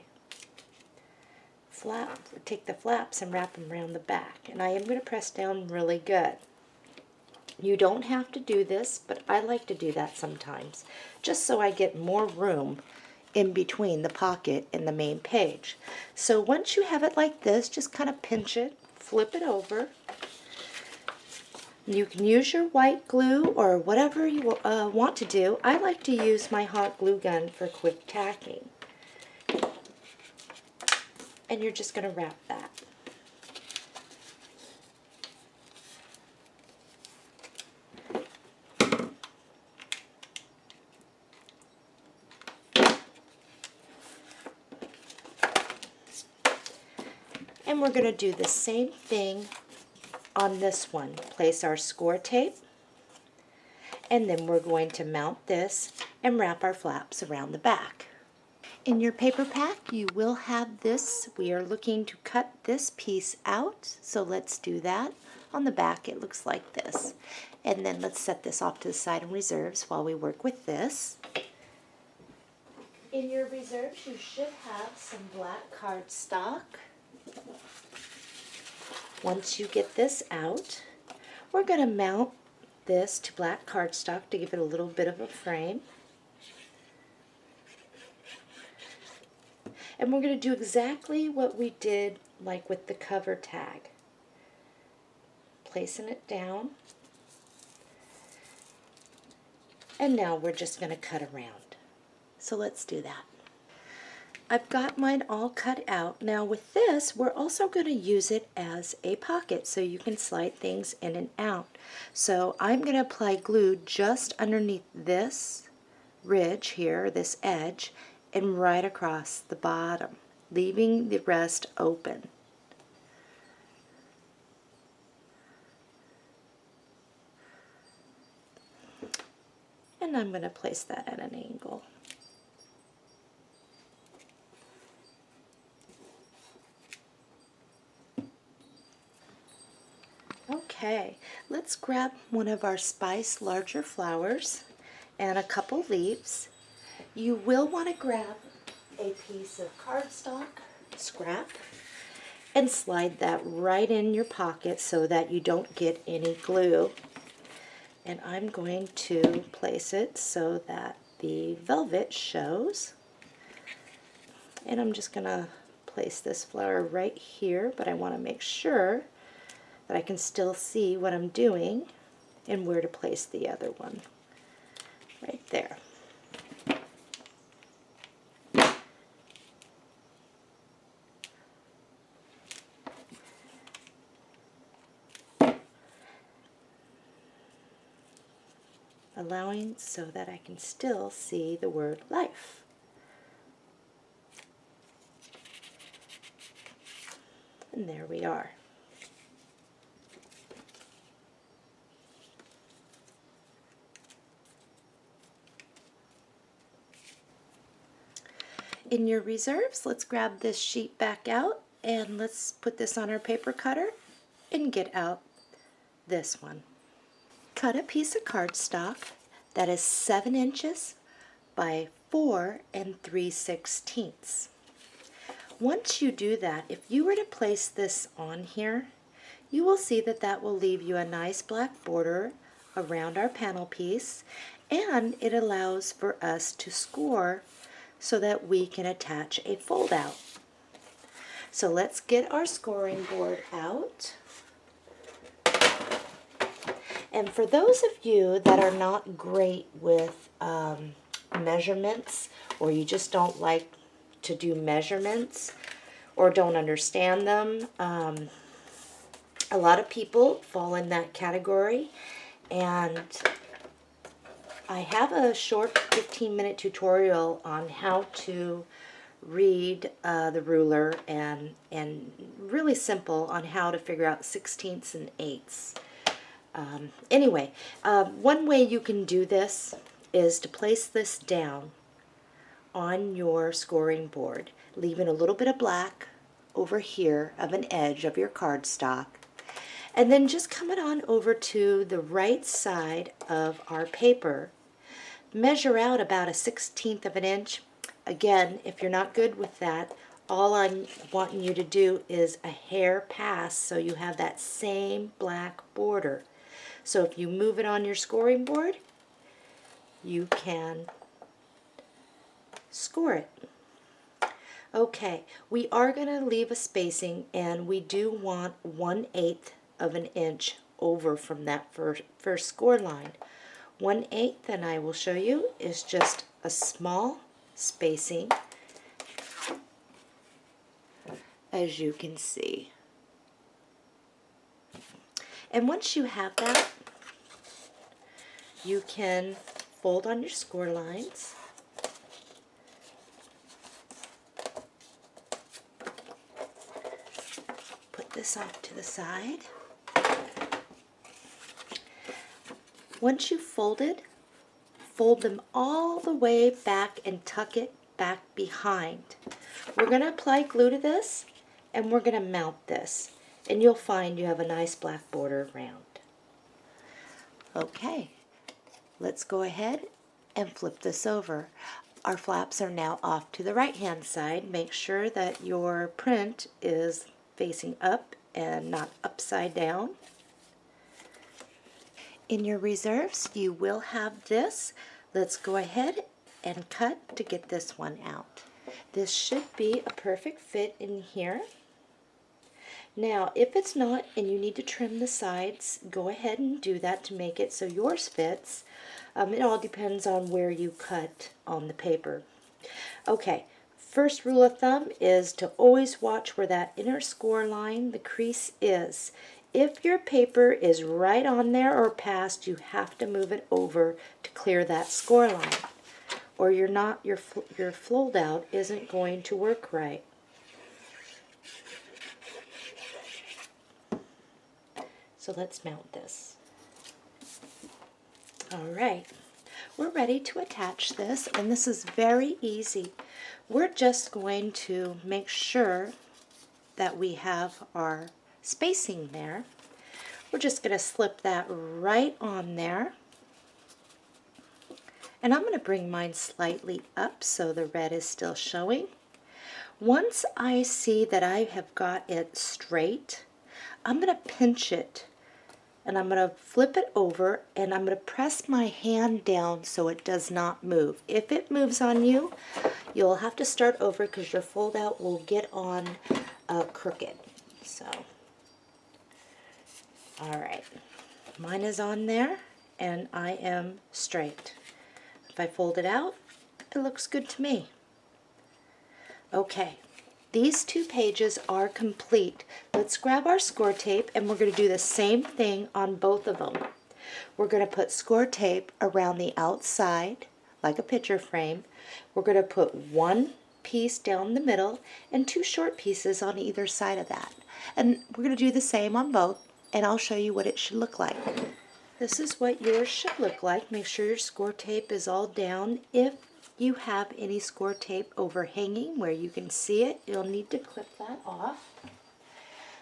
take the flaps and wrap them around the back. And I am going to press down really good. You don't have to do this, but I like to do that sometimes, just so I get more room in between the pocket and the main page. So once you have it like this, just kind of pinch it, flip it over. You can use your white glue or whatever you want to do. I like to use my hot glue gun for quick tacking. And you're just going to wrap that. And we're going to do the same thing on this one. Place our score tape, and then we're going to mount this and wrap our flaps around the back. In your paper pack, you will have this. We are looking to cut this piece out, so let's do that. On the back, it looks like this. And then let's set this off to the side in reserves while we work with this. In your reserves, you should have some black cardstock. Once you get this out, we're going to mount this to black cardstock to give it a little bit of a frame. And we're going to do exactly what we did like with the cover tag. Placing it down. And now we're just going to cut around. So let's do that. I've got mine all cut out. Now with this, we're also going to use it as a pocket so you can slide things in and out. So I'm going to apply glue just underneath this ridge here, this edge, and right across the bottom, leaving the rest open. And I'm going to place that at an angle. Okay, let's grab one of our spice larger flowers and a couple leaves. You will want to grab a piece of cardstock, scrap, and slide that right in your pocket so that you don't get any glue. And I'm going to place it so that the velvet shows. And I'm just going to place this flower right here, but I want to make sure that I can still see what I'm doing and where to place the other one. Right there. Allowing so that I can still see the word life. And there we are. In your reserves, let's grab this sheet back out and let's put this on our paper cutter and get out this one. Cut a piece of cardstock that is 7 inches by 4 3/16. Once you do that, if you were to place this on here, you will see that that will leave you a nice black border around our panel piece, and it allows for us to score so that we can attach a fold out. So let's get our scoring board out. And for those of you that are not great with measurements, or you just don't like to do measurements or don't understand them, a lot of people fall in that category, and I have a short 15-minute tutorial on how to read the ruler and really simple on how to figure out 16ths and 8ths. Anyway, one way you can do this is to place this down on your scoring board, leaving a little bit of black over here of an edge of your cardstock, and then just coming on over to the right side of our paper. Measure out about a 16th of an inch. Again, if you're not good with that, all I'm wanting you to do is a hair pass so you have that same black border. So if you move it on your scoring board, you can score it. Okay, we are going to leave a spacing, and we do want 1/8 of an inch over from that first score line. 1/8, and I will show you, is just a small spacing, as you can see. And once you have that, you can fold on your score lines. Put this off to the side. Once you've folded, fold them all the way back and tuck it back behind. We're going to apply glue to this, and we're going to mount this, and you'll find you have a nice black border around. Okay, let's go ahead and flip this over. Our flaps are now off to the right hand side. Make sure that your print is facing up and not upside down. In your reserves, you will have this. Let's go ahead and cut to get this one out. This should be a perfect fit in here. Now, if it's not and you need to trim the sides, go ahead and do that to make it so yours fits. It all depends on where you cut on the paper. Okay, first rule of thumb is to always watch where that inner score line, the crease, is. If your paper is right on there or past, you have to move it over to clear that score line, or your fold out isn't going to work right. So let's mount this. All right, we're ready to attach this, and this is very easy. We're just going to make sure that we have our spacing there. We're just going to slip that right on there. And I'm going to bring mine slightly up so the red is still showing. Once I see that I have got it straight, I'm going to pinch it, and I'm going to flip it over, and I'm going to press my hand down so it does not move. If it moves on you, you'll have to start over because your fold out will get on crooked. So, all right, mine is on there, and I am straight. If I fold it out, it looks good to me. Okay, these 2 pages are complete. Let's grab our score tape, and we're going to do the same thing on both of them. We're going to put score tape around the outside, like a picture frame. We're going to put 1 piece down the middle and 2 short pieces on either side of that. And we're going to do the same on both, and I'll show you what it should look like. This is what yours should look like. Make sure your score tape is all down. If you have any score tape overhanging where you can see it, you'll need to clip that off.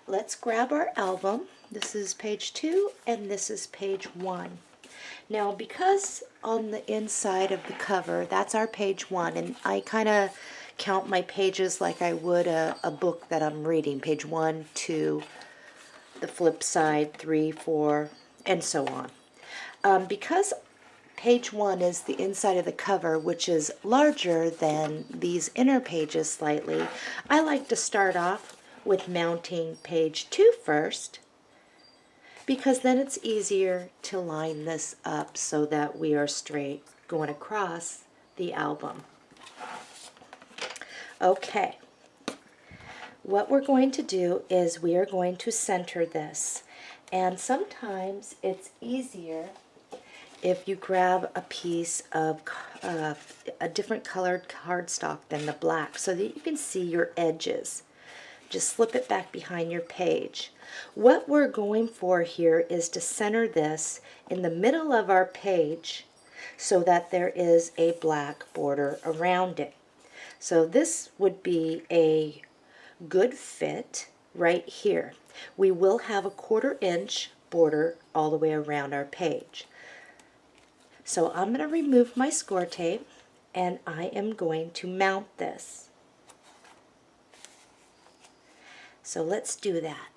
Let's grab our album. This is page 2 and this is page 1. Now, because on the inside of the cover, that's our page 1, and I kind of count my pages like I would a book that I'm reading. Page 1, 2, the flip side, 3, 4, and so on. Because page 1 is the inside of the cover, which is larger than these inner pages slightly, I like to start off with mounting page 2 first, because then it's easier to line this up so that we are straight going across the album. Okay, what we're going to do is we are going to center this, and sometimes it's easier if you grab a piece of a different colored cardstock than the black so that you can see your edges. Just slip it back behind your page. What we're going for here is to center this in the middle of our page so that there is a black border around it. So this would be a good fit right here. We will have a 1/4 inch border all the way around our page. So I'm going to remove my score tape, and I am going to mount this. So let's do that.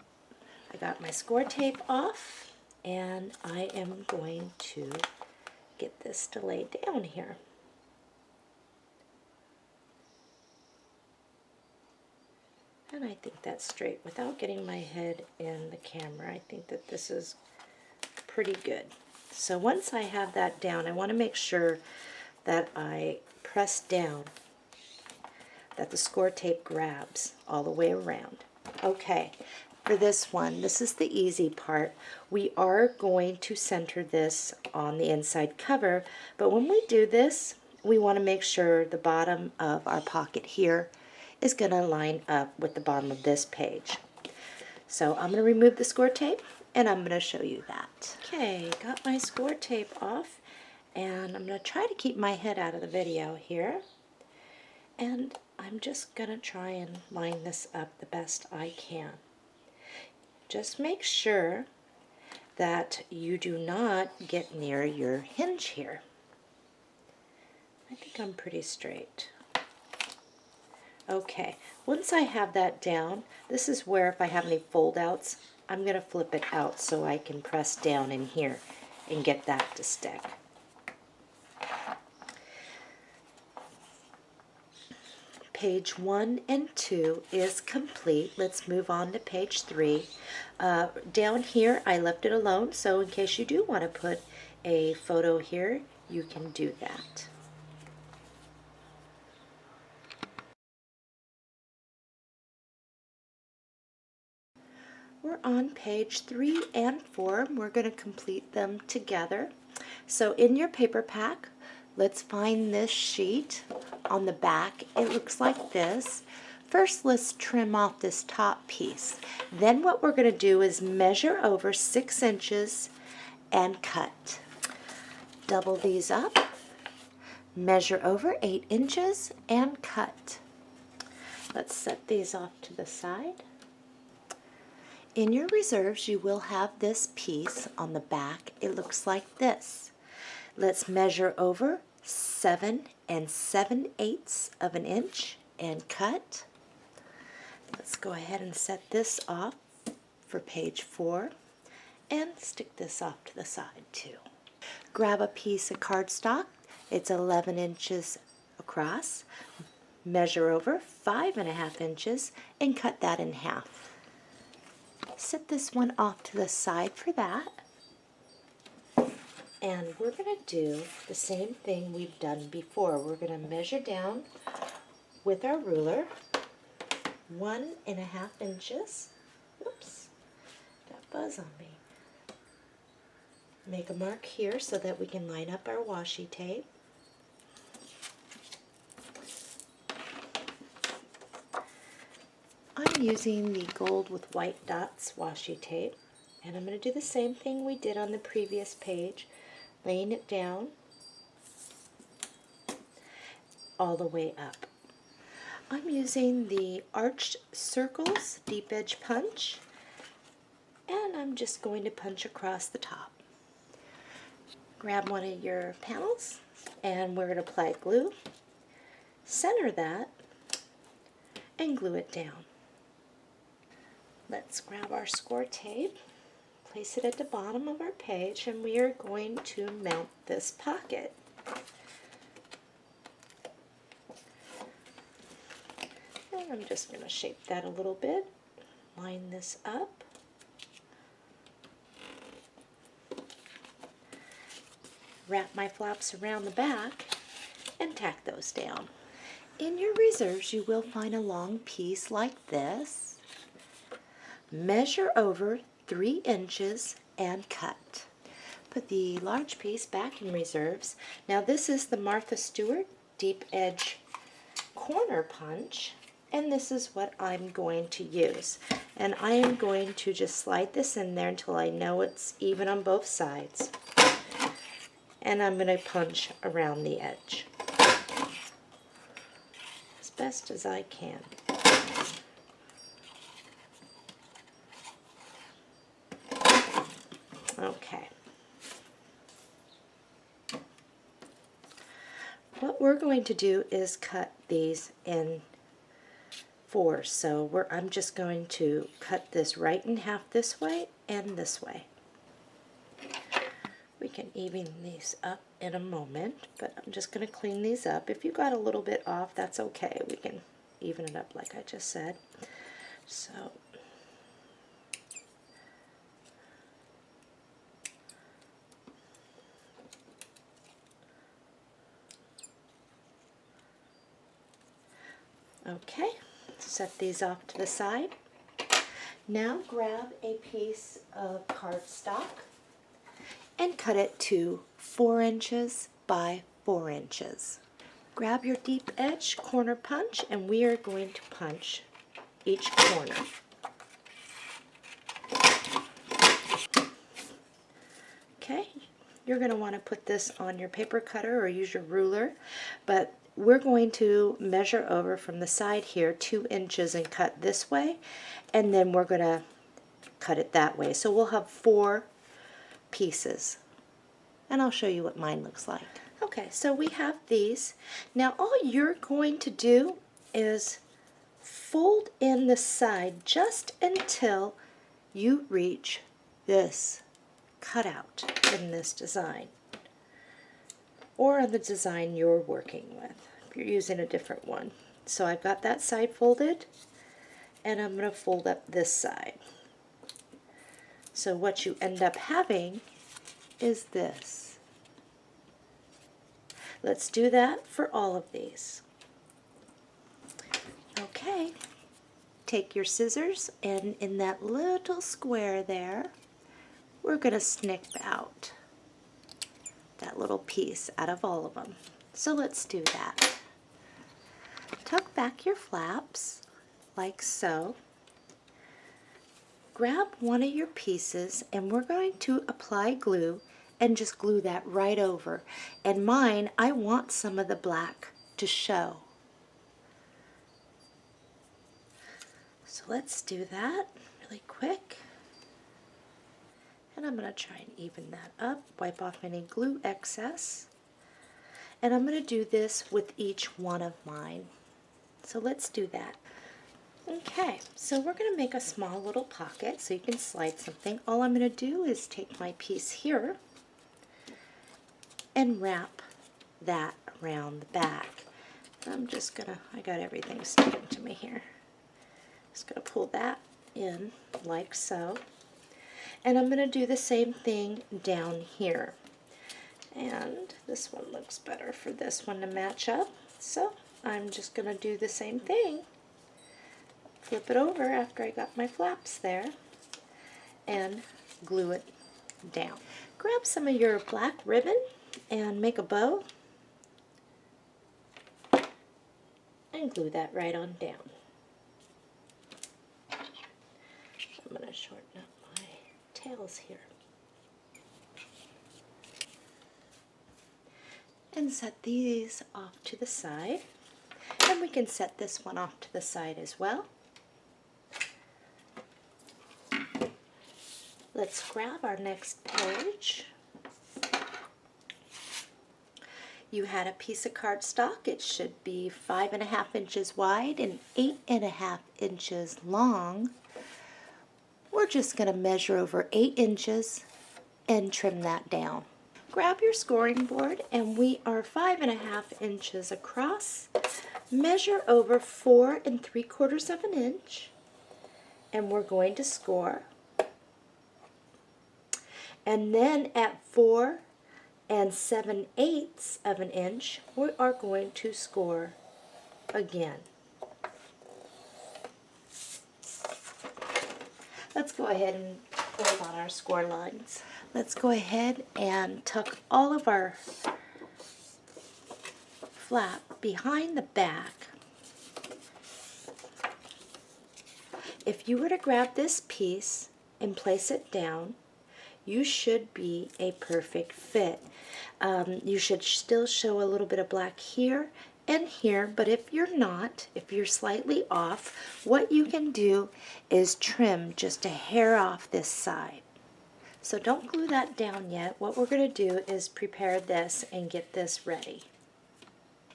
I got my score tape off, and I am going to get this to lay down here. And I think that's straight. Without getting my head in the camera, I think that this is pretty good. So once I have that down, I want to make sure that I press down, that the score tape grabs all the way around. Okay, for this one, this is the easy part. We are going to center this on the inside cover, but when we do this, we want to make sure the bottom of our pocket here is going to line up with the bottom of this page. So I'm going to remove the score tape, and I'm going to show you that. Okay, got my score tape off, and I'm going to try to keep my head out of the video here. And I'm just going to try and line this up the best I can. Just make sure that you do not get near your hinge here. I think I'm pretty straight. Okay, once I have that down, this is where if I have any fold outs, I'm going to flip it out so I can press down in here and get that to stick. Page 1 and 2 is complete. Let's move on to page 3. Down here I left it alone, so in case you do want to put a photo here, you can do that. We're on page 3 and 4. We're going to complete them together. So in your paper pack, let's find this sheet. On the back, it looks like this. First, let's trim off this top piece. Then what we're going to do is measure over 6 inches and cut. Double these up, measure over 8 inches and cut. Let's set these off to the side. In your reserves, you will have this piece on the back. It looks like this. Let's measure over 7 7/8 of an inch and cut. Let's go ahead and set this off for page 4 and stick this off to the side too. Grab a piece of cardstock. It's 11 inches across. Measure over 5.5 inches and cut that in half. Set this one off to the side for that. And we're going to do the same thing we've done before. We're going to measure down with our ruler 1.5 inches. Oops, got buzz on me. Make a mark here so that we can line up our washi tape. I'm using the gold with white dots washi tape, and I'm going to do the same thing we did on the previous page, laying it down all the way up. I'm using the arched circles deep edge punch, and I'm just going to punch across the top. Grab one of your panels, and we're going to apply glue, center that, and glue it down. Let's grab our score tape, place it at the bottom of our page, and we are going to mount this pocket. And I'm just going to shape that a little bit, line this up. Wrap my flaps around the back and tack those down. In your reserves, you will find a long piece like this. Measure over 3 inches and cut. Put the large piece back in reserves. Now this is the Martha Stewart deep edge corner punch, and this is what I'm going to use. And I am going to just slide this in there until I know it's even on both sides. And I'm going to punch around the edge as best as I can. Okay. What we're going to do is cut these in 4. So I'm just going to cut this right in half this way and this way. We can even these up in a moment, but I'm just going to clean these up. If you got a little bit off, that's okay. We can even it up like I just said. So okay, set these off to the side. Now grab a piece of cardstock and cut it to 4 inches by 4 inches. Grab your deep edge corner punch, and we are going to punch each corner. Okay, you're going to want to put this on your paper cutter or use your ruler, but we're going to measure over from the side here 2 inches and cut this way, and then we're going to cut it that way. So we'll have 4 pieces, and I'll show you what mine looks like. Okay, so we have these. Now all you're going to do is fold in the side just until you reach this cutout in this design, or on the design you're working with if you're using a different one. So I've got that side folded, and I'm going to fold up this side. So what you end up having is this. Let's do that for all of these. Okay, take your scissors, and in that little square there, we're going to snip out that little piece out of all of them. So let's do that. Tuck back your flaps like so. Grab one of your pieces, and we're going to apply glue and just glue that right over. And mine, I want some of the black to show. So let's do that really quick. And I'm going to try and even that up, wipe off any glue excess. And I'm going to do this with each one of mine. So let's do that. Okay, so we're going to make a small little pocket so you can slide something. All I'm going to do is take my piece here and wrap that around the back. I'm just going to, I got everything sticking to me here. Just going to pull that in like so. And I'm going to do the same thing down here. And this one looks better for this one to match up. So I'm just going to do the same thing. Flip it over after I got my flaps there and glue it down. Grab some of your black ribbon and make a bow and glue that right on down. I'm going to shorten up my tails here and set these off to the side, and we can set this one off to the side as well. Let's grab our next page. You had a piece of cardstock. It should be 5.5 inches wide and 8.5 inches long. We're just going to measure over 8 inches and trim that down. Grab your scoring board, and we are 5.5 inches across. Measure over 4 3/4 of an inch, and we're going to score. And then at 4 7/8 of an inch, we are going to score again. Let's go ahead and hold on our score lines. Let's go ahead and tuck all of our flap behind the back. If you were to grab this piece and place it down, you should be a perfect fit. You should still show a little bit of black here and here, but if you're not, if you're slightly off, what you can do is trim just a hair off this side. So don't glue that down yet. What we're going to do is prepare this and get this ready.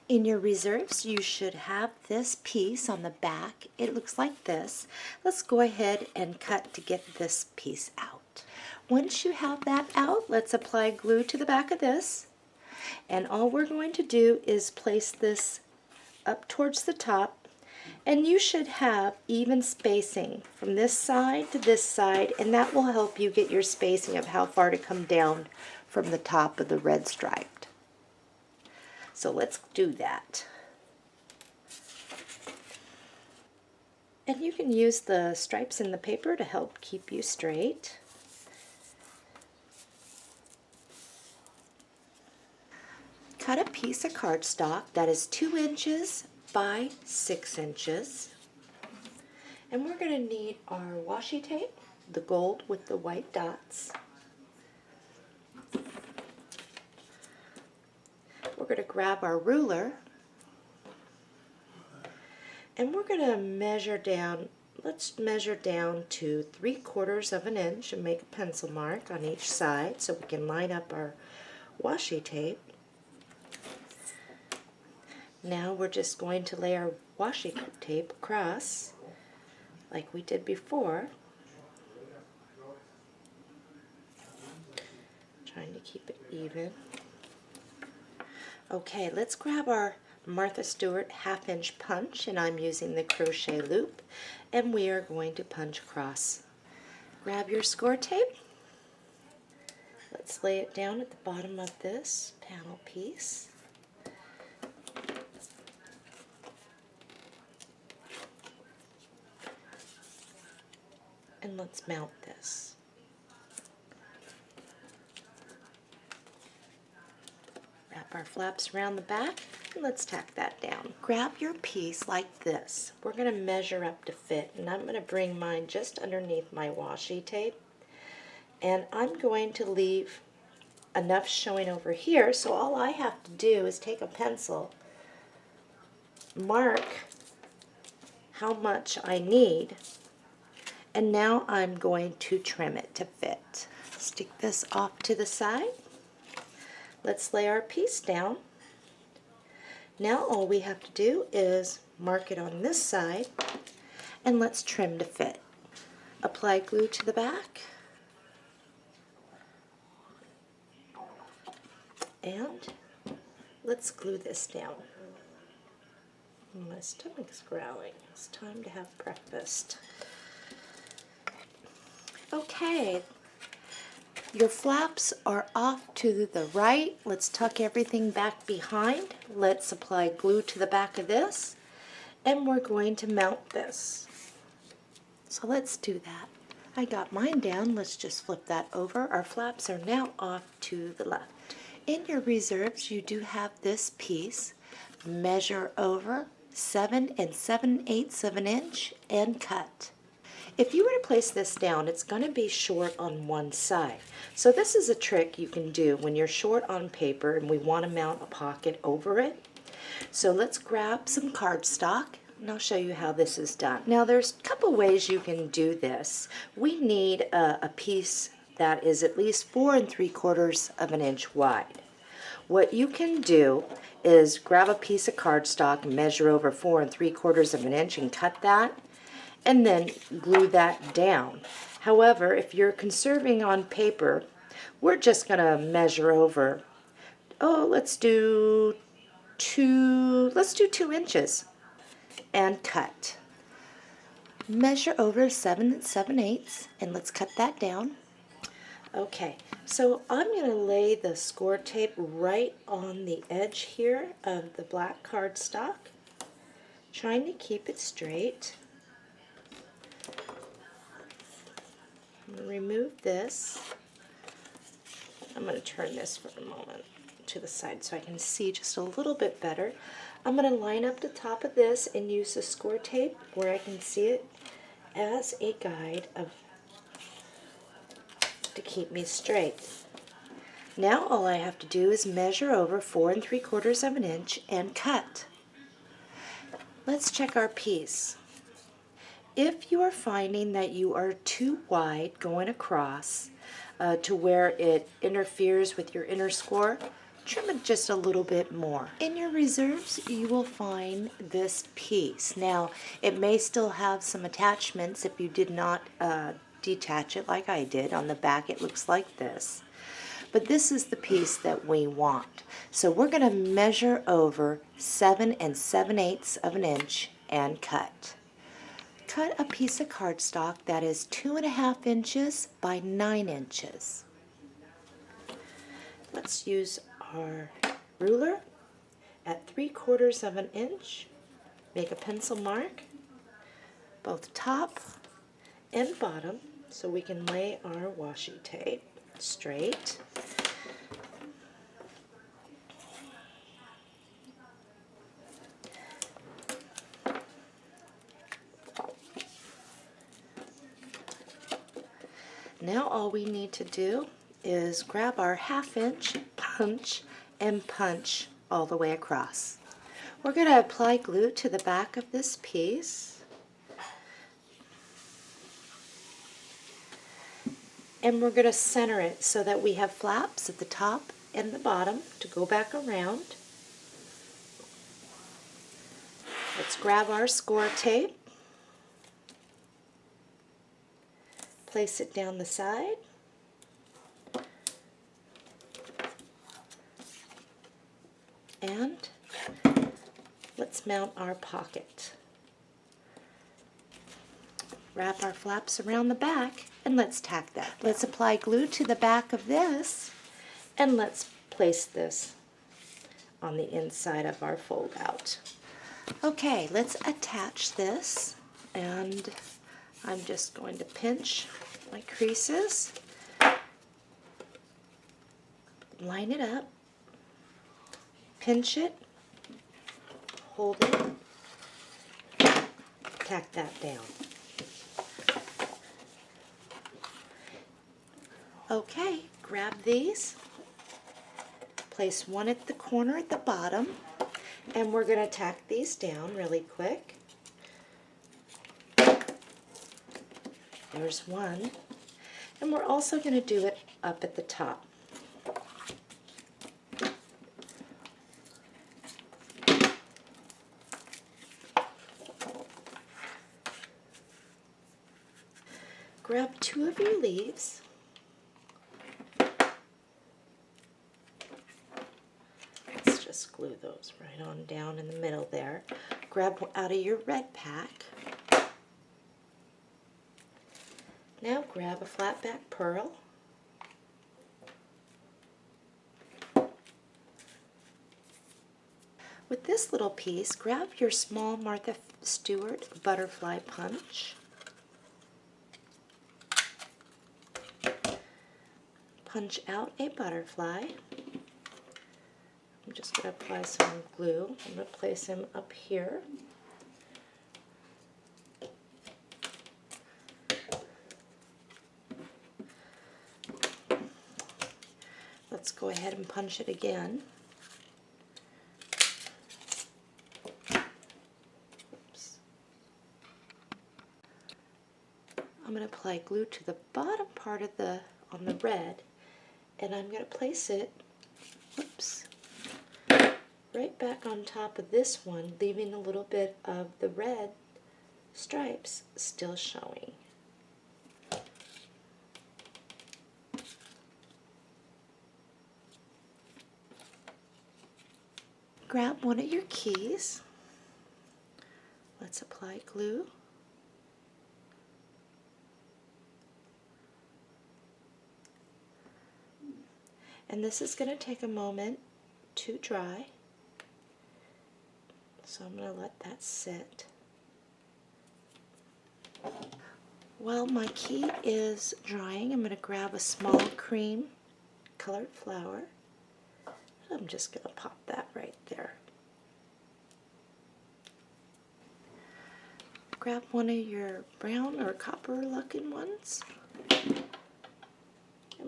In your reserves, you should have this piece on the back. It looks like this. Let's go ahead and cut to get this piece out. Once you have that out, let's apply glue to the back of this. And all we're going to do is place this up towards the top. And you should have even spacing from this side to this side, and that will help you get your spacing of how far to come down from the top of the red striped. So let's do that. And you can use the stripes in the paper to help keep you straight. Cut a piece of cardstock that is 2 inches by 6 inches. And we're going to need our washi tape, the gold with the white dots. We're going to grab our ruler and we're going to measure down. Let's measure down to 3/4 of an inch and make a pencil mark on each side so we can line up our washi tape. Now we're just going to lay our washi tape across like we did before. Trying to keep it even. Okay, let's grab our Martha Stewart 1/2 inch punch, and I'm using the crochet loop, and we are going to punch across. Grab your score tape. Let's lay it down at the bottom of this panel piece. And let's mount this. Wrap our flaps around the back and let's tack that down. Grab your piece like this. We're going to measure up to fit, and I'm going to bring mine just underneath my washi tape, and I'm going to leave enough showing over here, so all I have to do is take a pencil, mark how much I need, and now I'm going to trim it to fit. Stick this off to the side. Let's lay our piece down. Now all we have to do is mark it on this side, and let's trim to fit. Apply glue to the back, and let's glue this down. My stomach's growling. It's time to have breakfast. Okay, your flaps are off to the right. Let's tuck everything back behind. Let's apply glue to the back of this, and we're going to mount this. So let's do that. I got mine down. Let's just flip that over. Our flaps are now off to the left. In your reserves, you do have this piece. Measure over 7 7/8 of an inch and cut. If you were to place this down, it's going to be short on one side. So this is a trick you can do when you're short on paper and we want to mount a pocket over it. So let's grab some cardstock, and I'll show you how this is done. Now there's a couple ways you can do this. We need a piece that is at least 4 3/4 of an inch wide. What you can do is grab a piece of cardstock, measure over 4 3/4 of an inch and cut that, and then glue that down. However, if you're conserving on paper, we're just going to measure over, let's do 2 inches and cut. Measure over 7 7/8 and let's cut that down. Okay, so I'm going to lay the score tape right on the edge here of the black cardstock, trying to keep it straight. I'm going to remove this. I'm going to turn this for a moment to the side so I can see just a little bit better. I'm going to line up the top of this and use the score tape where I can see it as a guide to keep me straight. Now all I have to do is measure over 4 3/4 of an inch and cut. Let's check our piece. If you are finding that you are too wide going across to where it interferes with your inner score, trim it just a little bit more. In your reserves, you will find this piece. Now, it may still have some attachments if you did not detach it like I did. On the back, it looks like this. But this is the piece that we want. So we're going to measure over 7 7/8 of an inch and cut. Cut a piece of cardstock that is 2.5 inches by 9 inches. Let's use our ruler at 3/4 of an inch. Make a pencil mark, both top and bottom, so we can lay our washi tape straight. Now all we need to do is grab our 1/2 inch punch and punch all the way across. We're going to apply glue to the back of this piece. And we're going to center it so that we have flaps at the top and the bottom to go back around. Let's grab our score tape. Place it down the side. And let's mount our pocket. Wrap our flaps around the back and let's tack that. Let's apply glue to the back of this and let's place this on the inside of our fold out. Okay, let's attach this, and I'm just going to pinch my creases, line it up, pinch it, hold it, tack that down. Okay, grab these, place one at the corner at the bottom, and we're going to tack these down really quick. There's one, and we're also going to do it up at the top. Grab 2 of your leaves. Let's just glue those right on down in the middle there. Grab out of your red pack. Now grab a flat back pearl. With this little piece, grab your small Martha Stewart butterfly punch. Punch out a butterfly. I'm just going to apply some glue. I'm going to place him up here. Let's go ahead and punch it again. Oops. I'm going to apply glue to the bottom part of on the red, and I'm going to place it, oops, right back on top of this one, leaving a little bit of the red stripes still showing. Grab one of your keys. Let's apply glue. And this is going to take a moment to dry. So I'm going to let that sit. While my key is drying, I'm going to grab a small cream colored flower. I'm just going to pop that right there. Grab one of your brown or copper looking ones, and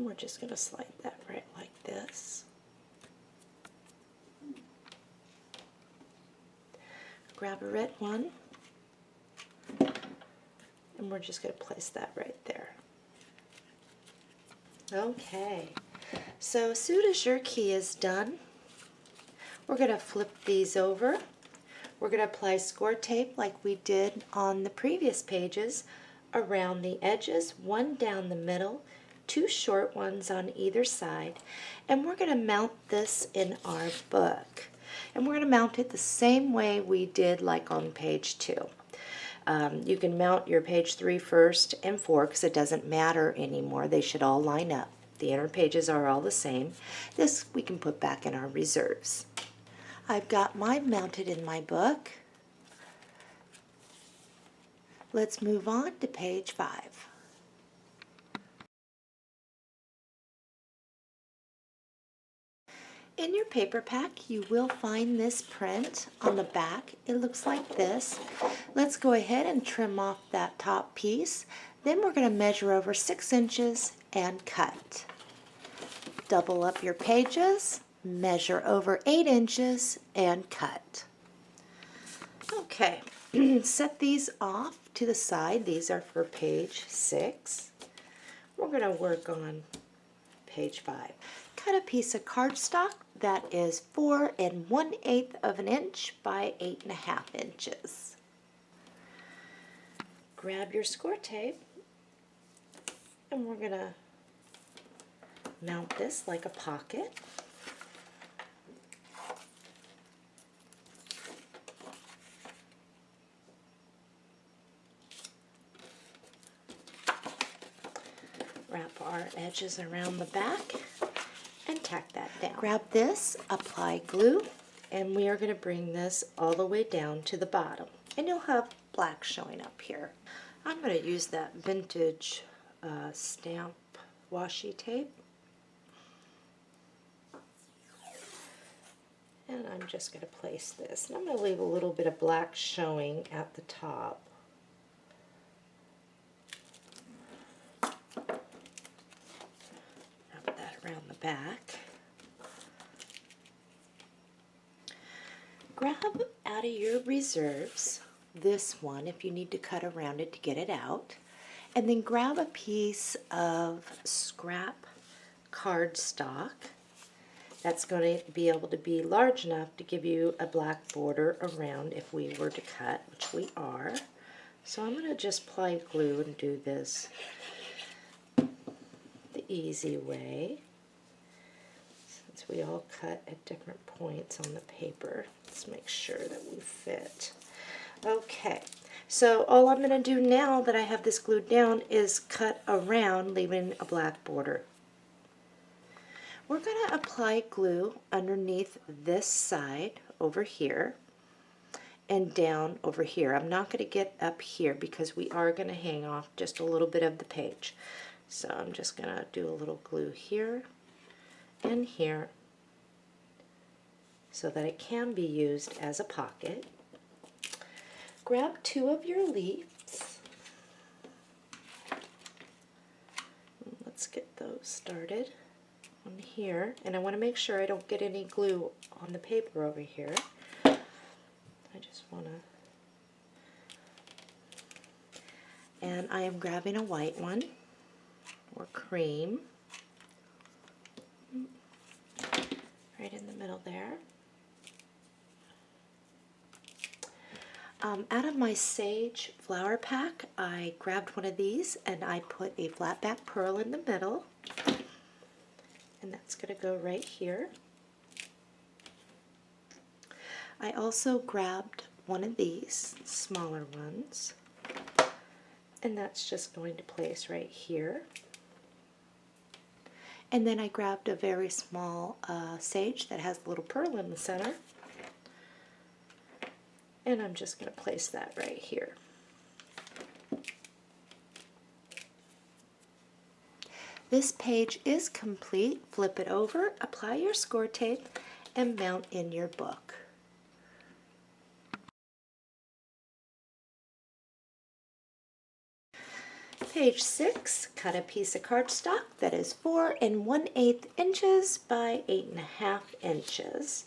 we're just going to slide that right like this. Grab a red one, and we're just going to place that right there. Okay. So as soon as your key is done, We're going to flip these over. We're going to apply score tape like we did on the previous pages around the edges, one down the middle, two short ones on either side, and we're going to mount this in our book. And we're going to mount it the same way we did like on page 2. You can mount your page 3 first and 4 because it doesn't matter anymore. They should all line up. The inner pages are all the same. This we can put back in our reserves. I've got mine mounted in my book. Let's move on to page 5. In your paper pack, you will find this print on the back. It looks like this. Let's go ahead and trim off that top piece. Then we're going to measure over 6 inches and cut. Double up your pages, measure over 8 inches, and cut. Okay, set these off to the side. These are for page 6. We're going to work on page 5. Cut a piece of cardstock that is 4 1/8 of an inch by 8.5 inches. Grab your score tape, and we're going to mount this like a pocket. Wrap our edges around the back and tack that down. Grab this, apply glue, and we are going to bring this all the way down to the bottom. And you'll have black showing up here. I'm going to use that vintage stamp washi tape. And I'm just going to place this. And I'm going to leave a little bit of black showing at the top. Wrap that around the back. Grab out of your reserves this one if you need to cut around it to get it out. And then grab a piece of scrap cardstock. That's going to be able to be large enough to give you a black border around if we were to cut, which we are. So I'm going to just apply glue and do this the easy way. Since we all cut at different points on the paper, let's make sure that we fit. Okay, so all I'm going to do now that I have this glued down is cut around, leaving a black border. We're going to apply glue underneath this side over here and down over here. I'm not going to get up here because we are going to hang off just a little bit of the page. So I'm just going to do a little glue here and here so that it can be used as a pocket. Grab 2 of your leaves. Let's get those started on here, and I want to make sure I don't get any glue on the paper over here. I just want to, and I am grabbing a white one or cream right in the middle there. Out of my sage flower pack, I grabbed one of these and I put a flat back pearl in the middle. And that's going to go right here. I also grabbed one of these smaller ones, and that's just going to place right here. And then I grabbed a very small sage that has a little pearl in the center, and I'm just going to place that right here. This page is complete. Flip it over, apply your score tape, and mount in your book. Page 6, cut a piece of cardstock that is 4 1/8 inches by 8.5 inches.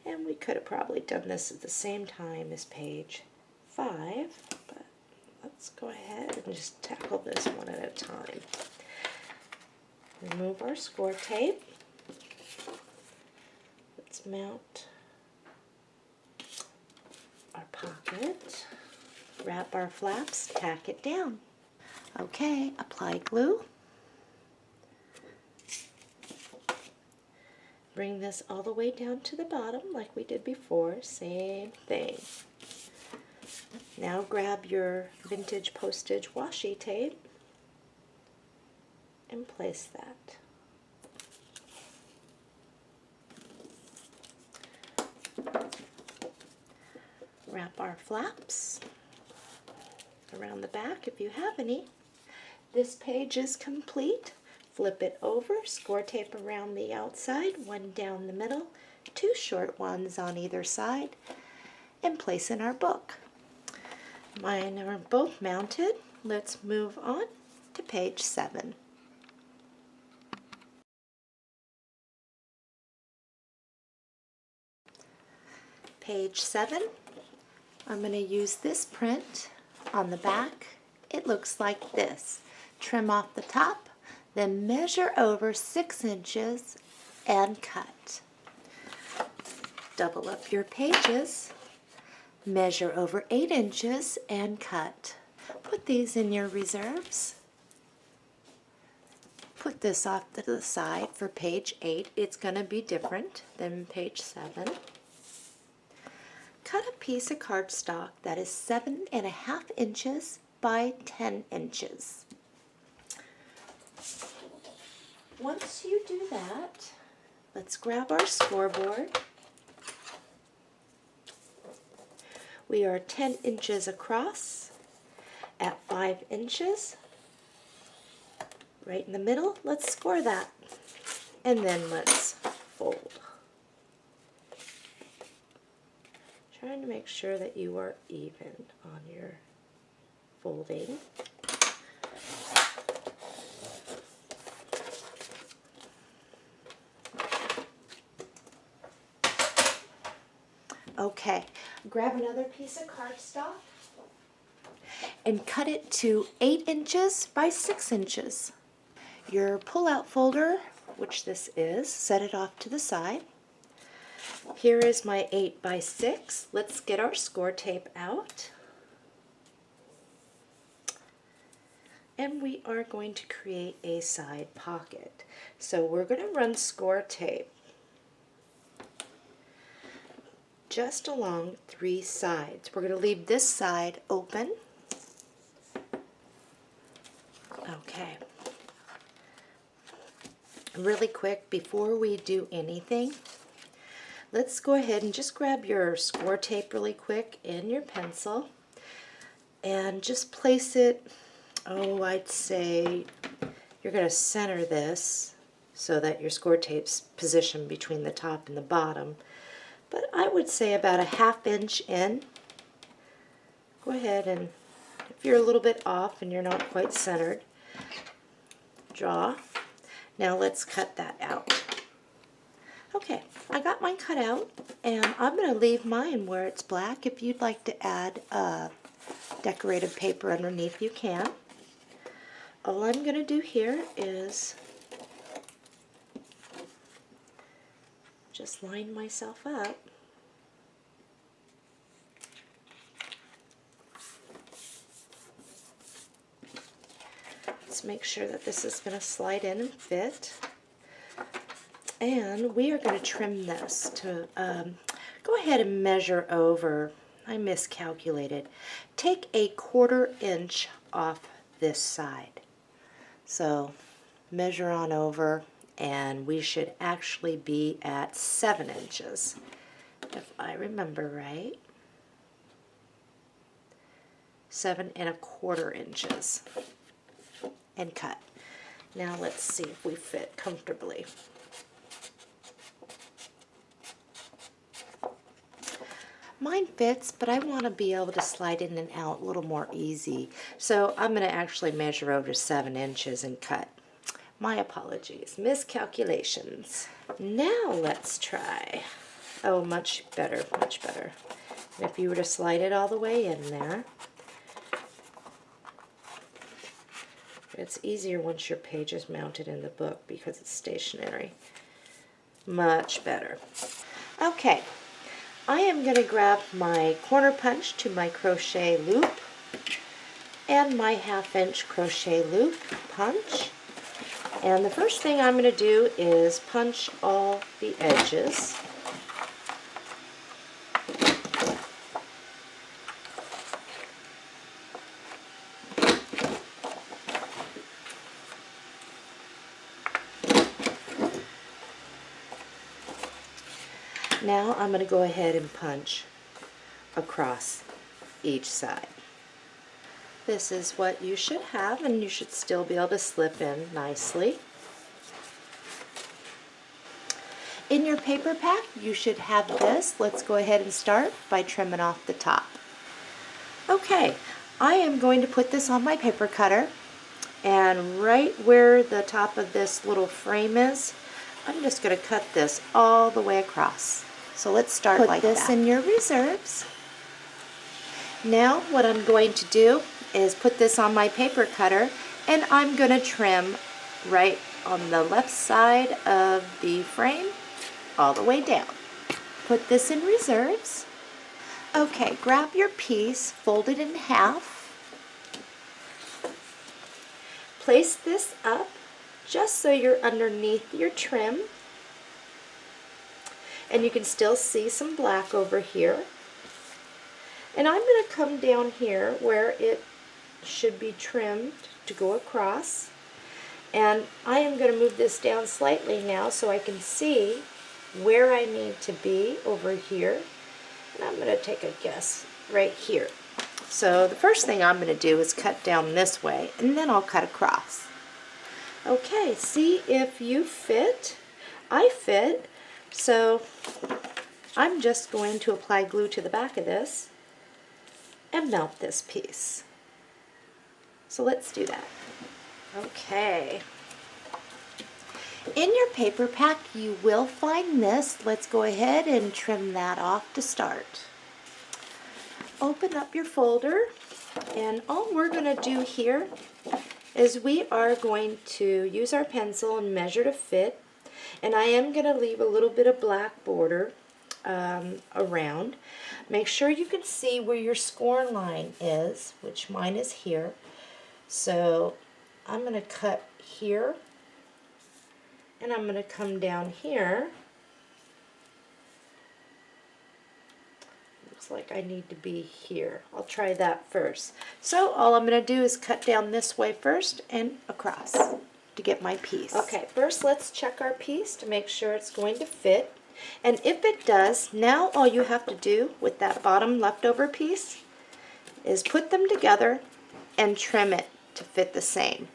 And we could have probably done this at the same time as page 5, but let's go ahead and just tackle this one at a time. Remove our score tape. Let's mount pocket, wrap our flaps, tack it down. Okay, apply glue. Bring this all the way down to the bottom like we did before, same thing. Now grab your vintage postage washi tape and place that. Wrap our flaps around the back if you have any. This page is complete. Flip it over, score tape around the outside, one down the middle, two short ones on either side, and place in our book. Mine are both mounted. Let's move on to page 7. Page 7, I'm going to use this print on the back. It looks like this. Trim off the top, then measure over 6 inches and cut. Double up your pages, measure over 8 inches and cut. Put these in your reserves. Put this off to the side for page 8. It's going to be different than page 7. Cut a piece of cardstock that is 7.5 inches by 10 inches. Once you do that, let's grab our scoreboard. We are 10 inches across at 5 inches. Right in the middle, let's score that. And then let's fold. Trying to make sure that you are even on your folding. Okay, grab another piece of cardstock and cut it to 8 inches by 6 inches. Your pull-out folder, which this is, set it off to the side. Here is my 8 by 6. Let's get our score tape out. And we are going to create a side pocket. So we're going to run score tape just along 3 sides. We're going to leave this side open. Okay. Really quick, before we do anything, let's go ahead and just grab your score tape really quick and your pencil and just place it, I'd say you're going to center this so that your score tape's positioned between the top and the bottom. But I would say about a 1/2 inch in. Go ahead and, if you're a little bit off and you're not quite centered, draw. Now let's cut that out. Okay, I got mine cut out, and I'm going to leave mine where it's black. If you'd like to add decorative paper underneath, you can. All I'm going to do here is just line myself up. Let's make sure that this is going to slide in and fit. And we are going to trim this to, go ahead and measure over, I miscalculated. Take a 1/4 inch off this side. So measure on over, and we should actually be at 7 inches, if I remember right. 7.25 inches. And cut. Now let's see if we fit comfortably. Mine fits, but I want to be able to slide in and out a little more easy. So I'm going to actually measure over 7 inches and cut. My apologies, miscalculations. Now let's try. Oh, much better, much better. And if you were to slide it all the way in there, it's easier once your page is mounted in the book because it's stationary. Much better. Okay, I am going to grab my corner punch to my crochet loop and my 1/2" crochet loop punch. And the first thing I'm going to do is punch all the edges. Now I'm going to go ahead and punch across each side. This is what you should have, and you should still be able to slip in nicely. In your paper pack, you should have this. Let's go ahead and start by trimming off the top. Okay, I am going to put this on my paper cutter, and right where the top of this little frame is, I'm just going to cut this all the way across. So let's start like that. Put this in your reserves. Now what I'm going to do is put this on my paper cutter, and I'm going to trim right on the left side of the frame all the way down. Put this in reserves. Okay, grab your piece, fold it in half. Place this up just so you're underneath your trim. And you can still see some black over here. And I'm going to come down here where it should be trimmed to go across. And I am going to move this down slightly now so I can see where I need to be over here. And I'm going to take a guess right here. So the first thing I'm going to do is cut down this way, and then I'll cut across. Okay, see if you fit. I fit. So I'm just going to apply glue to the back of this and mount this piece. So let's do that. Okay. In your paper pack you will find this. Let's go ahead and trim that off to start. Open up your folder, and all we're going to do here is we are going to use our pencil and measure to fit. And I am going to leave a little bit of black border around. Make sure you can see where your score line is, which mine is here. So I'm going to cut here, and I'm going to come down here. Looks like I need to be here. I'll try that first. So all I'm going to do is cut down this way first and across to get my piece. Okay, first let's check our piece to make sure it's going to fit. And if it does, now all you have to do with that bottom leftover piece is put them together and trim it to fit the same.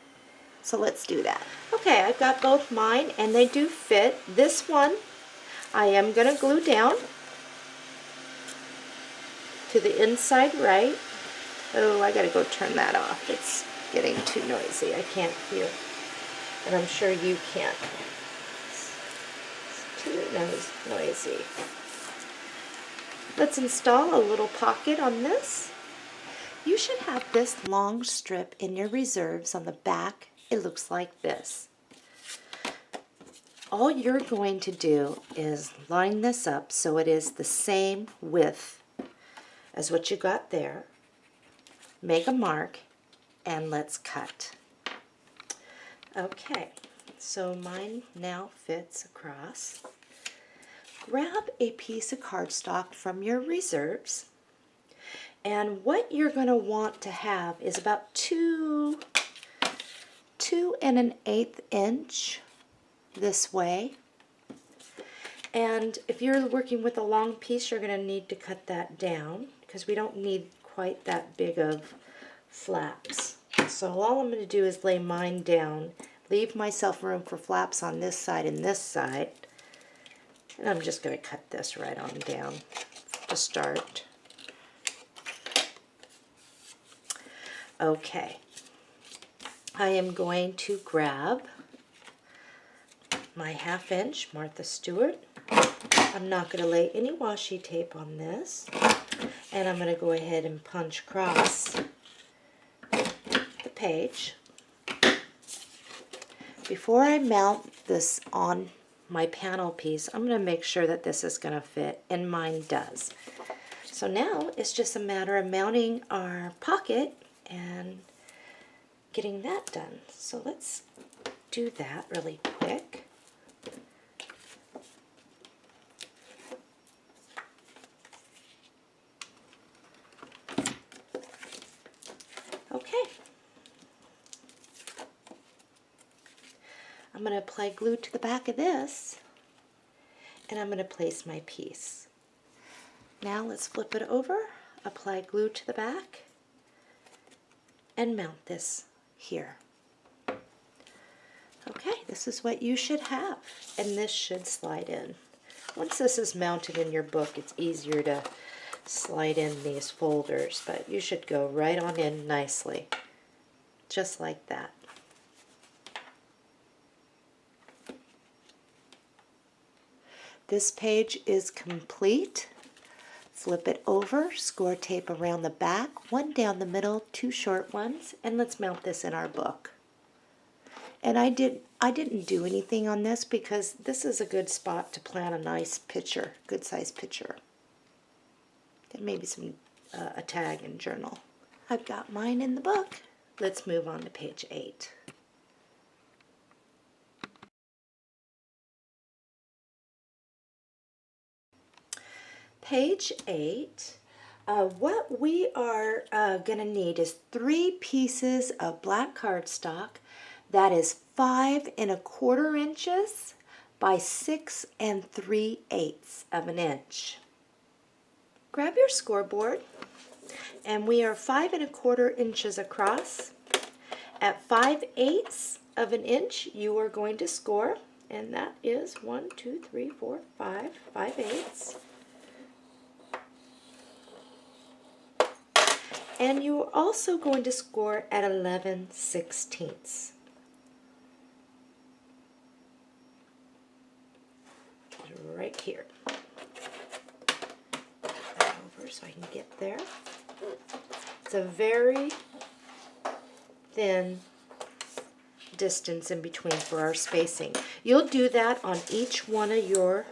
So let's do that. Okay, I've got both mine and they do fit. This one I am going to glue down to the inside right. Oh, I gotta go turn that off. It's getting too noisy. I can't hear. And I'm sure you can't. It's too noisy. Let's install a little pocket on this. You should have this long strip in your reserves on the back. It looks like this. All you're going to do is line this up so it is the same width as what you got there. Make a mark and let's cut. Okay, so mine now fits across. Grab a piece of cardstock from your reserves, and what you're going to want to have is about 2 1/8 inch this way. And if you're working with a long piece, you're going to need to cut that down because we don't need quite that big of flaps. So all I'm going to do is lay mine down, leave myself room for flaps on this side and this side, and I'm just going to cut this right on down to start. Okay, I am going to grab my 1/2 inch Martha Stewart. I'm not going to lay any washi tape on this, and I'm going to go ahead and punch across the page. Before I mount this on my panel piece, I'm going to make sure that this is going to fit, and mine does. So now it's just a matter of mounting our pocket and getting that done. So let's do that really quick. Okay. I'm going to apply glue to the back of this, and I'm going to place my piece. Now let's flip it over, apply glue to the back, and mount this here. Okay, this is what you should have, and this should slide in. Once this is mounted in your book, it's easier to slide in these folders, but you should go right on in nicely, just like that. This page is complete. Flip it over, score tape around the back, one down the middle, two short ones, and let's mount this in our book. And I didn't do anything on this because this is a good spot to plant a nice picture, good size picture. And maybe a tag and journal. I've got mine in the book. Let's move on to page 8. Page 8, what we are going to need is 3 pieces of black cardstock that is 5 1/4 inches by 6 3/8 of an inch. Grab your scoreboard, and we are 5 1/4 inches across. At 5/8 of an inch, you are going to score, and that is 1, 2, 3, 4, 5, 5/8. And you are also going to score at 11/16. Right here. Over so I can get there. It's a very thin distance in between for our spacing. You'll do that on each one of your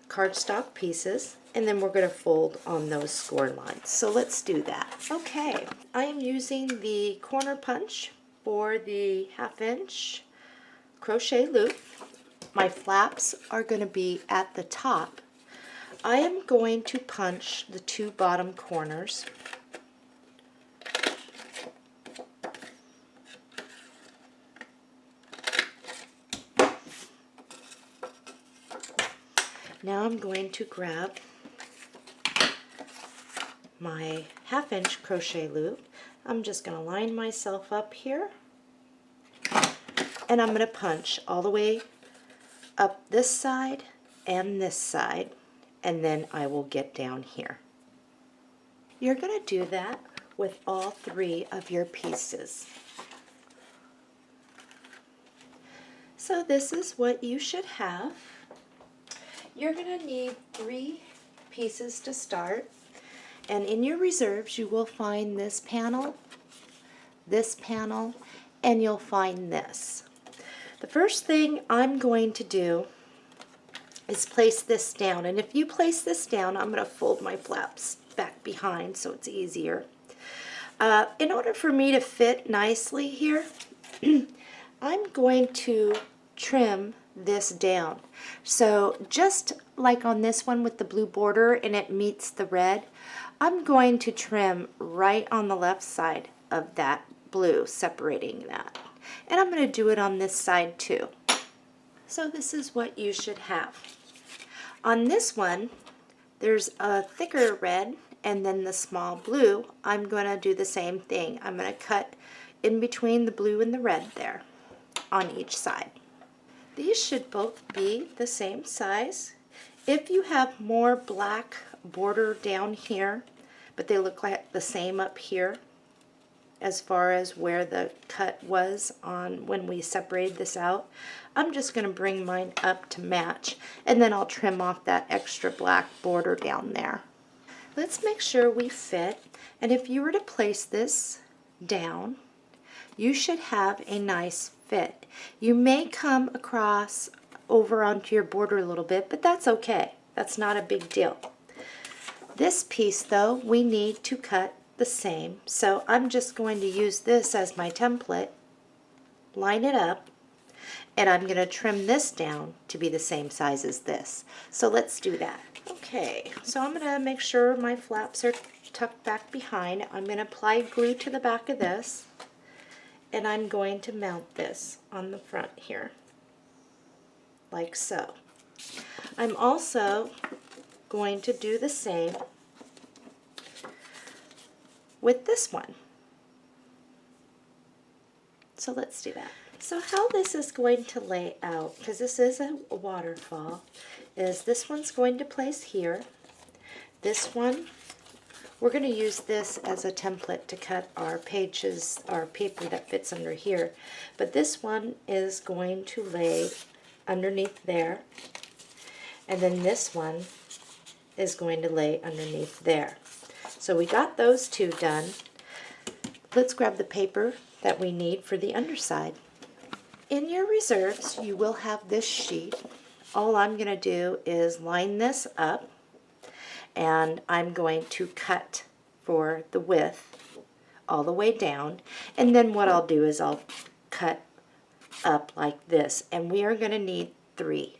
cardstock pieces, and then we're going to fold on those score lines. So let's do that. Okay, I am using the corner punch for the 1/2 inch crochet loop. My flaps are going to be at the top. I am going to punch the 2 bottom corners. Now I'm going to grab my 1/2 inch crochet loop. I'm just going to line myself up here, and I'm going to punch all the way up this side and this side, and then I will get down here. You're going to do that with all 3 of your pieces. So this is what you should have. You're going to need 3 pieces to start, and in your reserves you will find this panel, and you'll find this. The first thing I'm going to do is place this down, and if you place this down, I'm going to fold my flaps back behind so it's easier. In order for me to fit nicely here, I'm going to trim this down. So just like on this one with the blue border and it meets the red, I'm going to trim right on the left side of that blue, separating that. And I'm going to do it on this side too. So this is what you should have. On this one, there's a thicker red and then the small blue. I'm going to do the same thing. I'm going to cut in between the blue and the red there on each side. These should both be the same size. If you have more black border down here, but they look like the same up here as far as where the cut was on when we separated this out, I'm just going to bring mine up to match, and then I'll trim off that extra black border down there. Let's make sure we fit, and if you were to place this down, you should have a nice fit. You may come across over onto your border a little bit, but that's okay. That's not a big deal. This piece though, we need to cut the same. So I'm just going to use this as my template, line it up, and I'm going to trim this down to be the same size as this. So let's do that. Okay, so I'm going to make sure my flaps are tucked back behind. I'm going to apply glue to the back of this, and I'm going to mount this on the front here, like so. I'm also going to do the same with this one. So let's do that. So how this is going to lay out, because this is a waterfall, is this one's going to place here. This one, we're going to use this as a template to cut our pages, our paper that fits under here. But this one is going to lay underneath there. And then this one is going to lay underneath there. So we got those two done. Let's grab the paper that we need for the underside. In your reserves, you will have this sheet. All I'm going to do is line this up, and I'm going to cut for the width all the way down. And then what I'll do is I'll cut up like this, and we are going to need 3.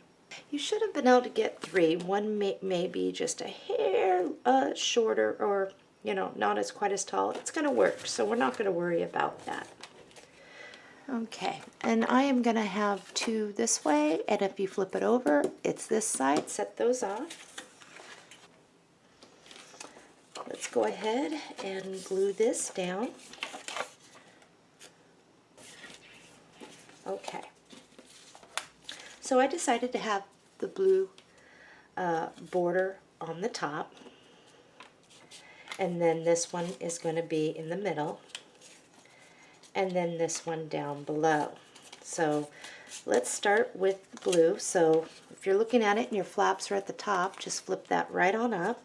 You should have been able to get 3. One may be just a hair shorter, or not as quite as tall. It's going to work, so we're not going to worry about that. Okay, and I am going to have 2 this way, and if you flip it over, it's this side. Set those off. Let's go ahead and glue this down. Okay. So I decided to have the blue border on the top, and then this one is going to be in the middle, and then this one down below. So let's start with blue. So if you're looking at it and your flaps are at the top, just flip that right on up.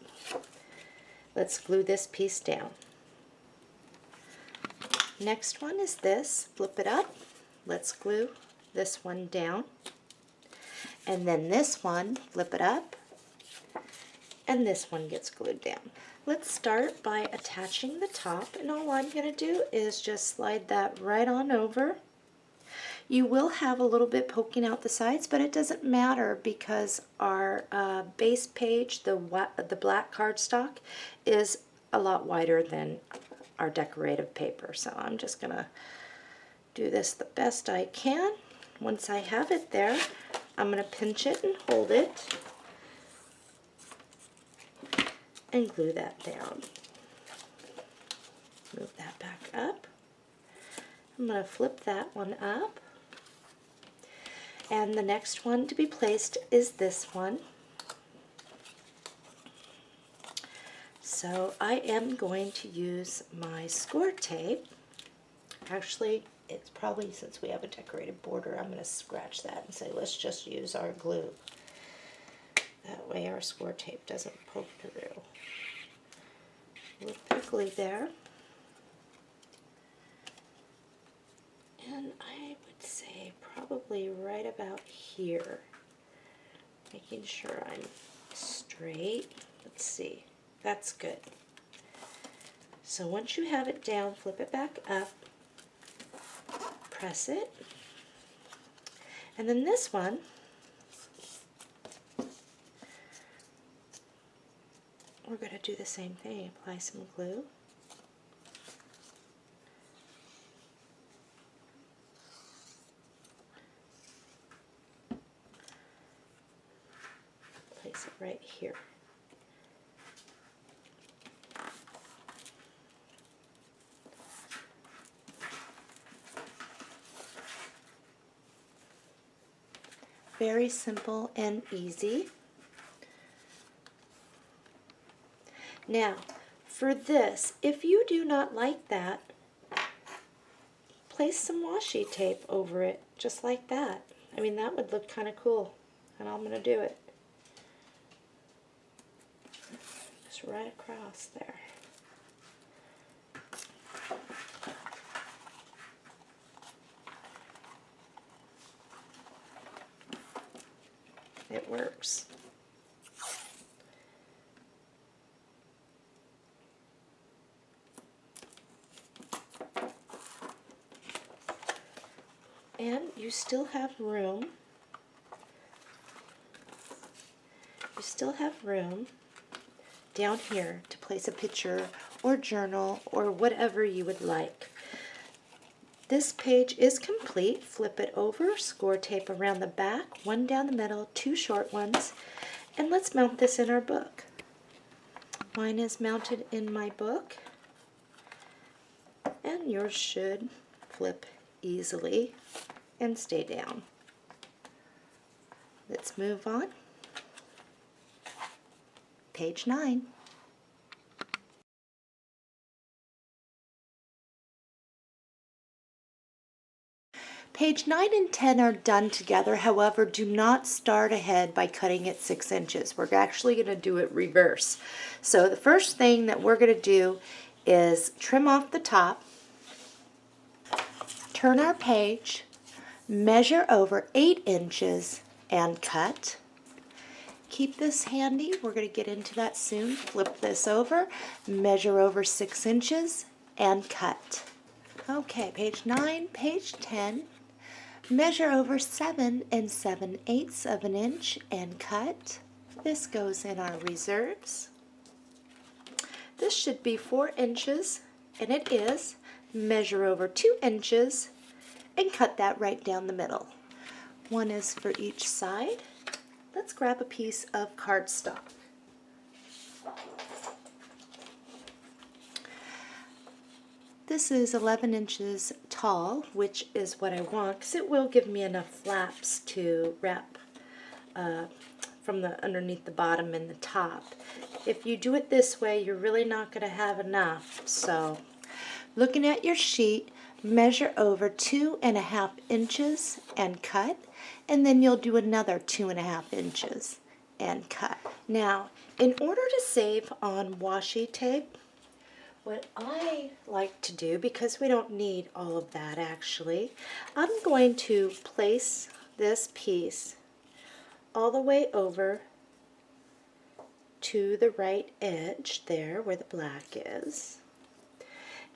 Let's glue this piece down. Next one is this. Flip it up. Let's glue this one down. And then this one, flip it up, and this one gets glued down. Let's start by attaching the top, and all I'm going to do is just slide that right on over. You will have a little bit poking out the sides, but it doesn't matter because our base page, the black cardstock, is a lot wider than our decorative paper. So I'm just going to do this the best I can. Once I have it there, I'm going to pinch it and hold it and glue that down. Move that back up. I'm going to flip that one up. And the next one to be placed is this one. So I am going to use my score tape. Actually, it's probably, since we have a decorated border, I'm going to scratch that and say, let's just use our glue. That way our score tape doesn't poke through. A little prickly there. And I would say probably right about here. Making sure I'm straight. Let's see. That's good. So once you have it down, flip it back up. Press it. And then this one, we're going to do the same thing. Apply some glue. Place it right here. Very simple and easy. Now, for this, if you do not like that, place some washi tape over it, just like that. I mean, that would look kind of cool, and I'm going to do it. Just right across there. it works. And you still have room. You still have room down here to place a picture or journal or whatever you would like. This page is complete. Flip it over, score tape around the back, one down the middle, two short ones, and let's mount this in our book. Mine is mounted in my book, and yours should flip easily and stay down. Let's move on. Page 9. Page 9 and 10 are done together. However, do not start ahead by cutting it 6 inches. We're actually going to do it reverse. So the first thing that we're going to do is trim off the top, turn our page, measure over 8 inches, and cut. Keep this handy. We're going to get into that soon. Flip this over, measure over 6 inches, and cut. Okay, page 9, page 10. Measure over 7 7/8 of an inch and cut. This goes in our reserves. This should be 4 inches, and it is. Measure over 2 inches and cut that right down the middle. One is for each side. Let's grab a piece of cardstock. This is 11 inches tall, which is what I want because it will give me enough flaps to wrap from the underneath the bottom and the top. If you do it this way, you're really not going to have enough. So, looking at your sheet, measure over 2.5 inches and cut, and then you'll do another 2.5 inches and cut. Now, in order to save on washi tape, what I like to do, because we don't need all of that actually, I'm going to place this piece all the way over to the right edge there where the black is.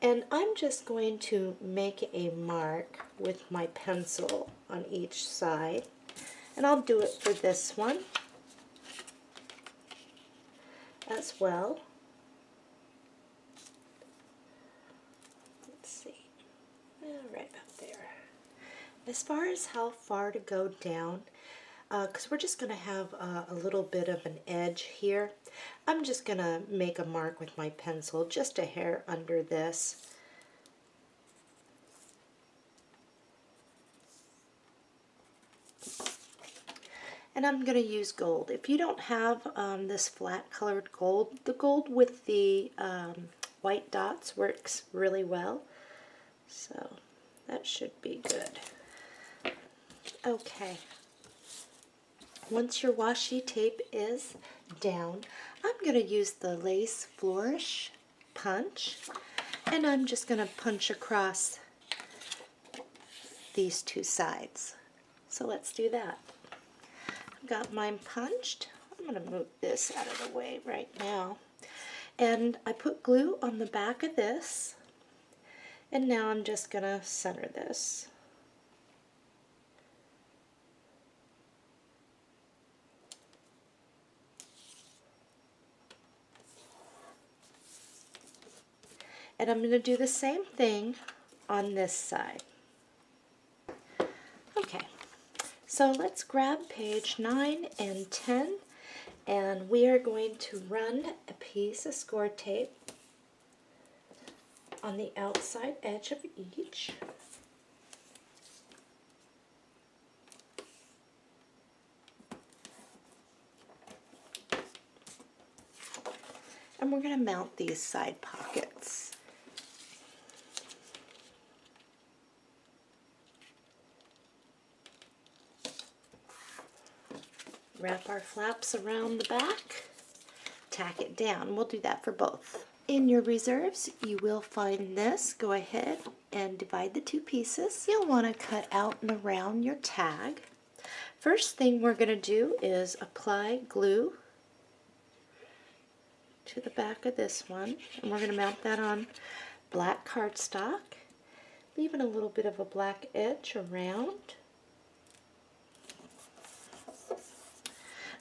And I'm just going to make a mark with my pencil on each side. And I'll do it for this one as well. Right up there. As far as how far to go down, because we're just going to have a little bit of an edge here, I'm just going to make a mark with my pencil just a hair under this. And I'm going to use gold. If you don't have this flat colored gold, the gold with the white dots works really well. So that should be good. Okay. Once your washi tape is down, I'm going to use the lace flourish punch, and I'm just going to punch across these two sides. So let's do that. I've got mine punched. I'm going to move this out of the way right now. And I put glue on the back of this. And now I'm just going to center this. And I'm going to do the same thing on this side. Okay, so let's grab page 9 and 10, and we are going to run a piece of score tape on the outside edge of each. And we're going to mount these side pockets. Wrap our flaps around the back, tack it down. We'll do that for both. In your reserves, you will find this. Go ahead and divide the two pieces. You'll want to cut out and around your tag. First thing we're going to do is apply glue to the back of this one, and we're going to mount that on black cardstock, leaving a little bit of a black edge around.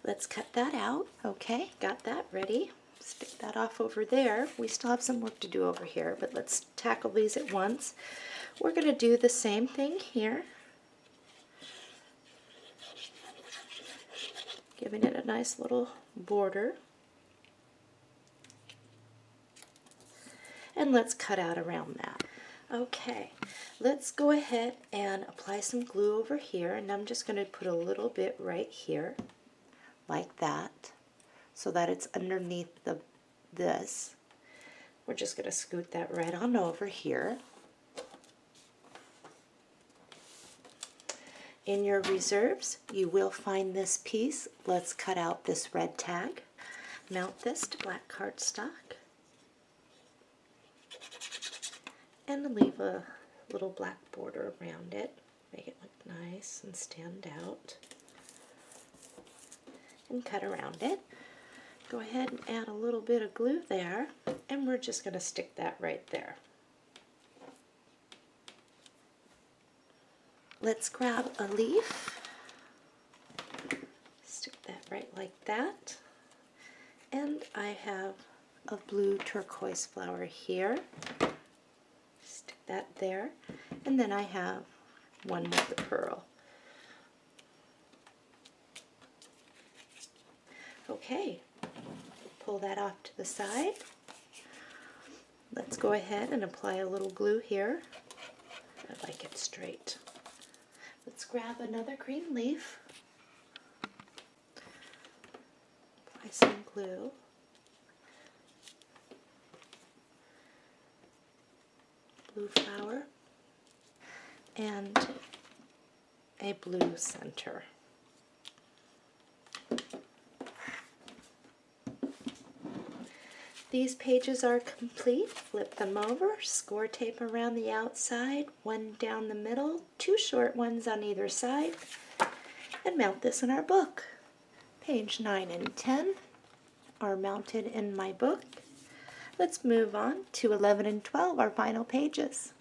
Let's cut that out. Okay, got that ready. Stick that off over there. We still have some work to do over here, but let's tackle these at once. We're going to do the same thing here, giving it a nice little border. And let's cut out around that. Okay, let's go ahead and apply some glue over here, and I'm just going to put a little bit right here, like that, so that it's underneath this. We're just going to scoot that right on over here. In your reserves, you will find this piece. Let's cut out this red tag. Mount this to black cardstock. And leave a little black border around it. Make it look nice and stand out. And cut around it. Go ahead and add a little bit of glue there, and we're just going to stick that right there. Let's grab a leaf, stick that right like that, and I have a blue turquoise flower here. Stick that there, and then I have one with the pearl. Okay, pull that off to the side. Let's go ahead and apply a little glue here. I like it straight. Let's grab another green leaf, apply some glue, blue flower, and a blue center. These pages are complete. Flip them over, score tape around the outside, one down the middle, two short ones on either side, and mount this in our book. Page 9 and 10 are mounted in my book. Let's move on to 11 and 12, our final pages.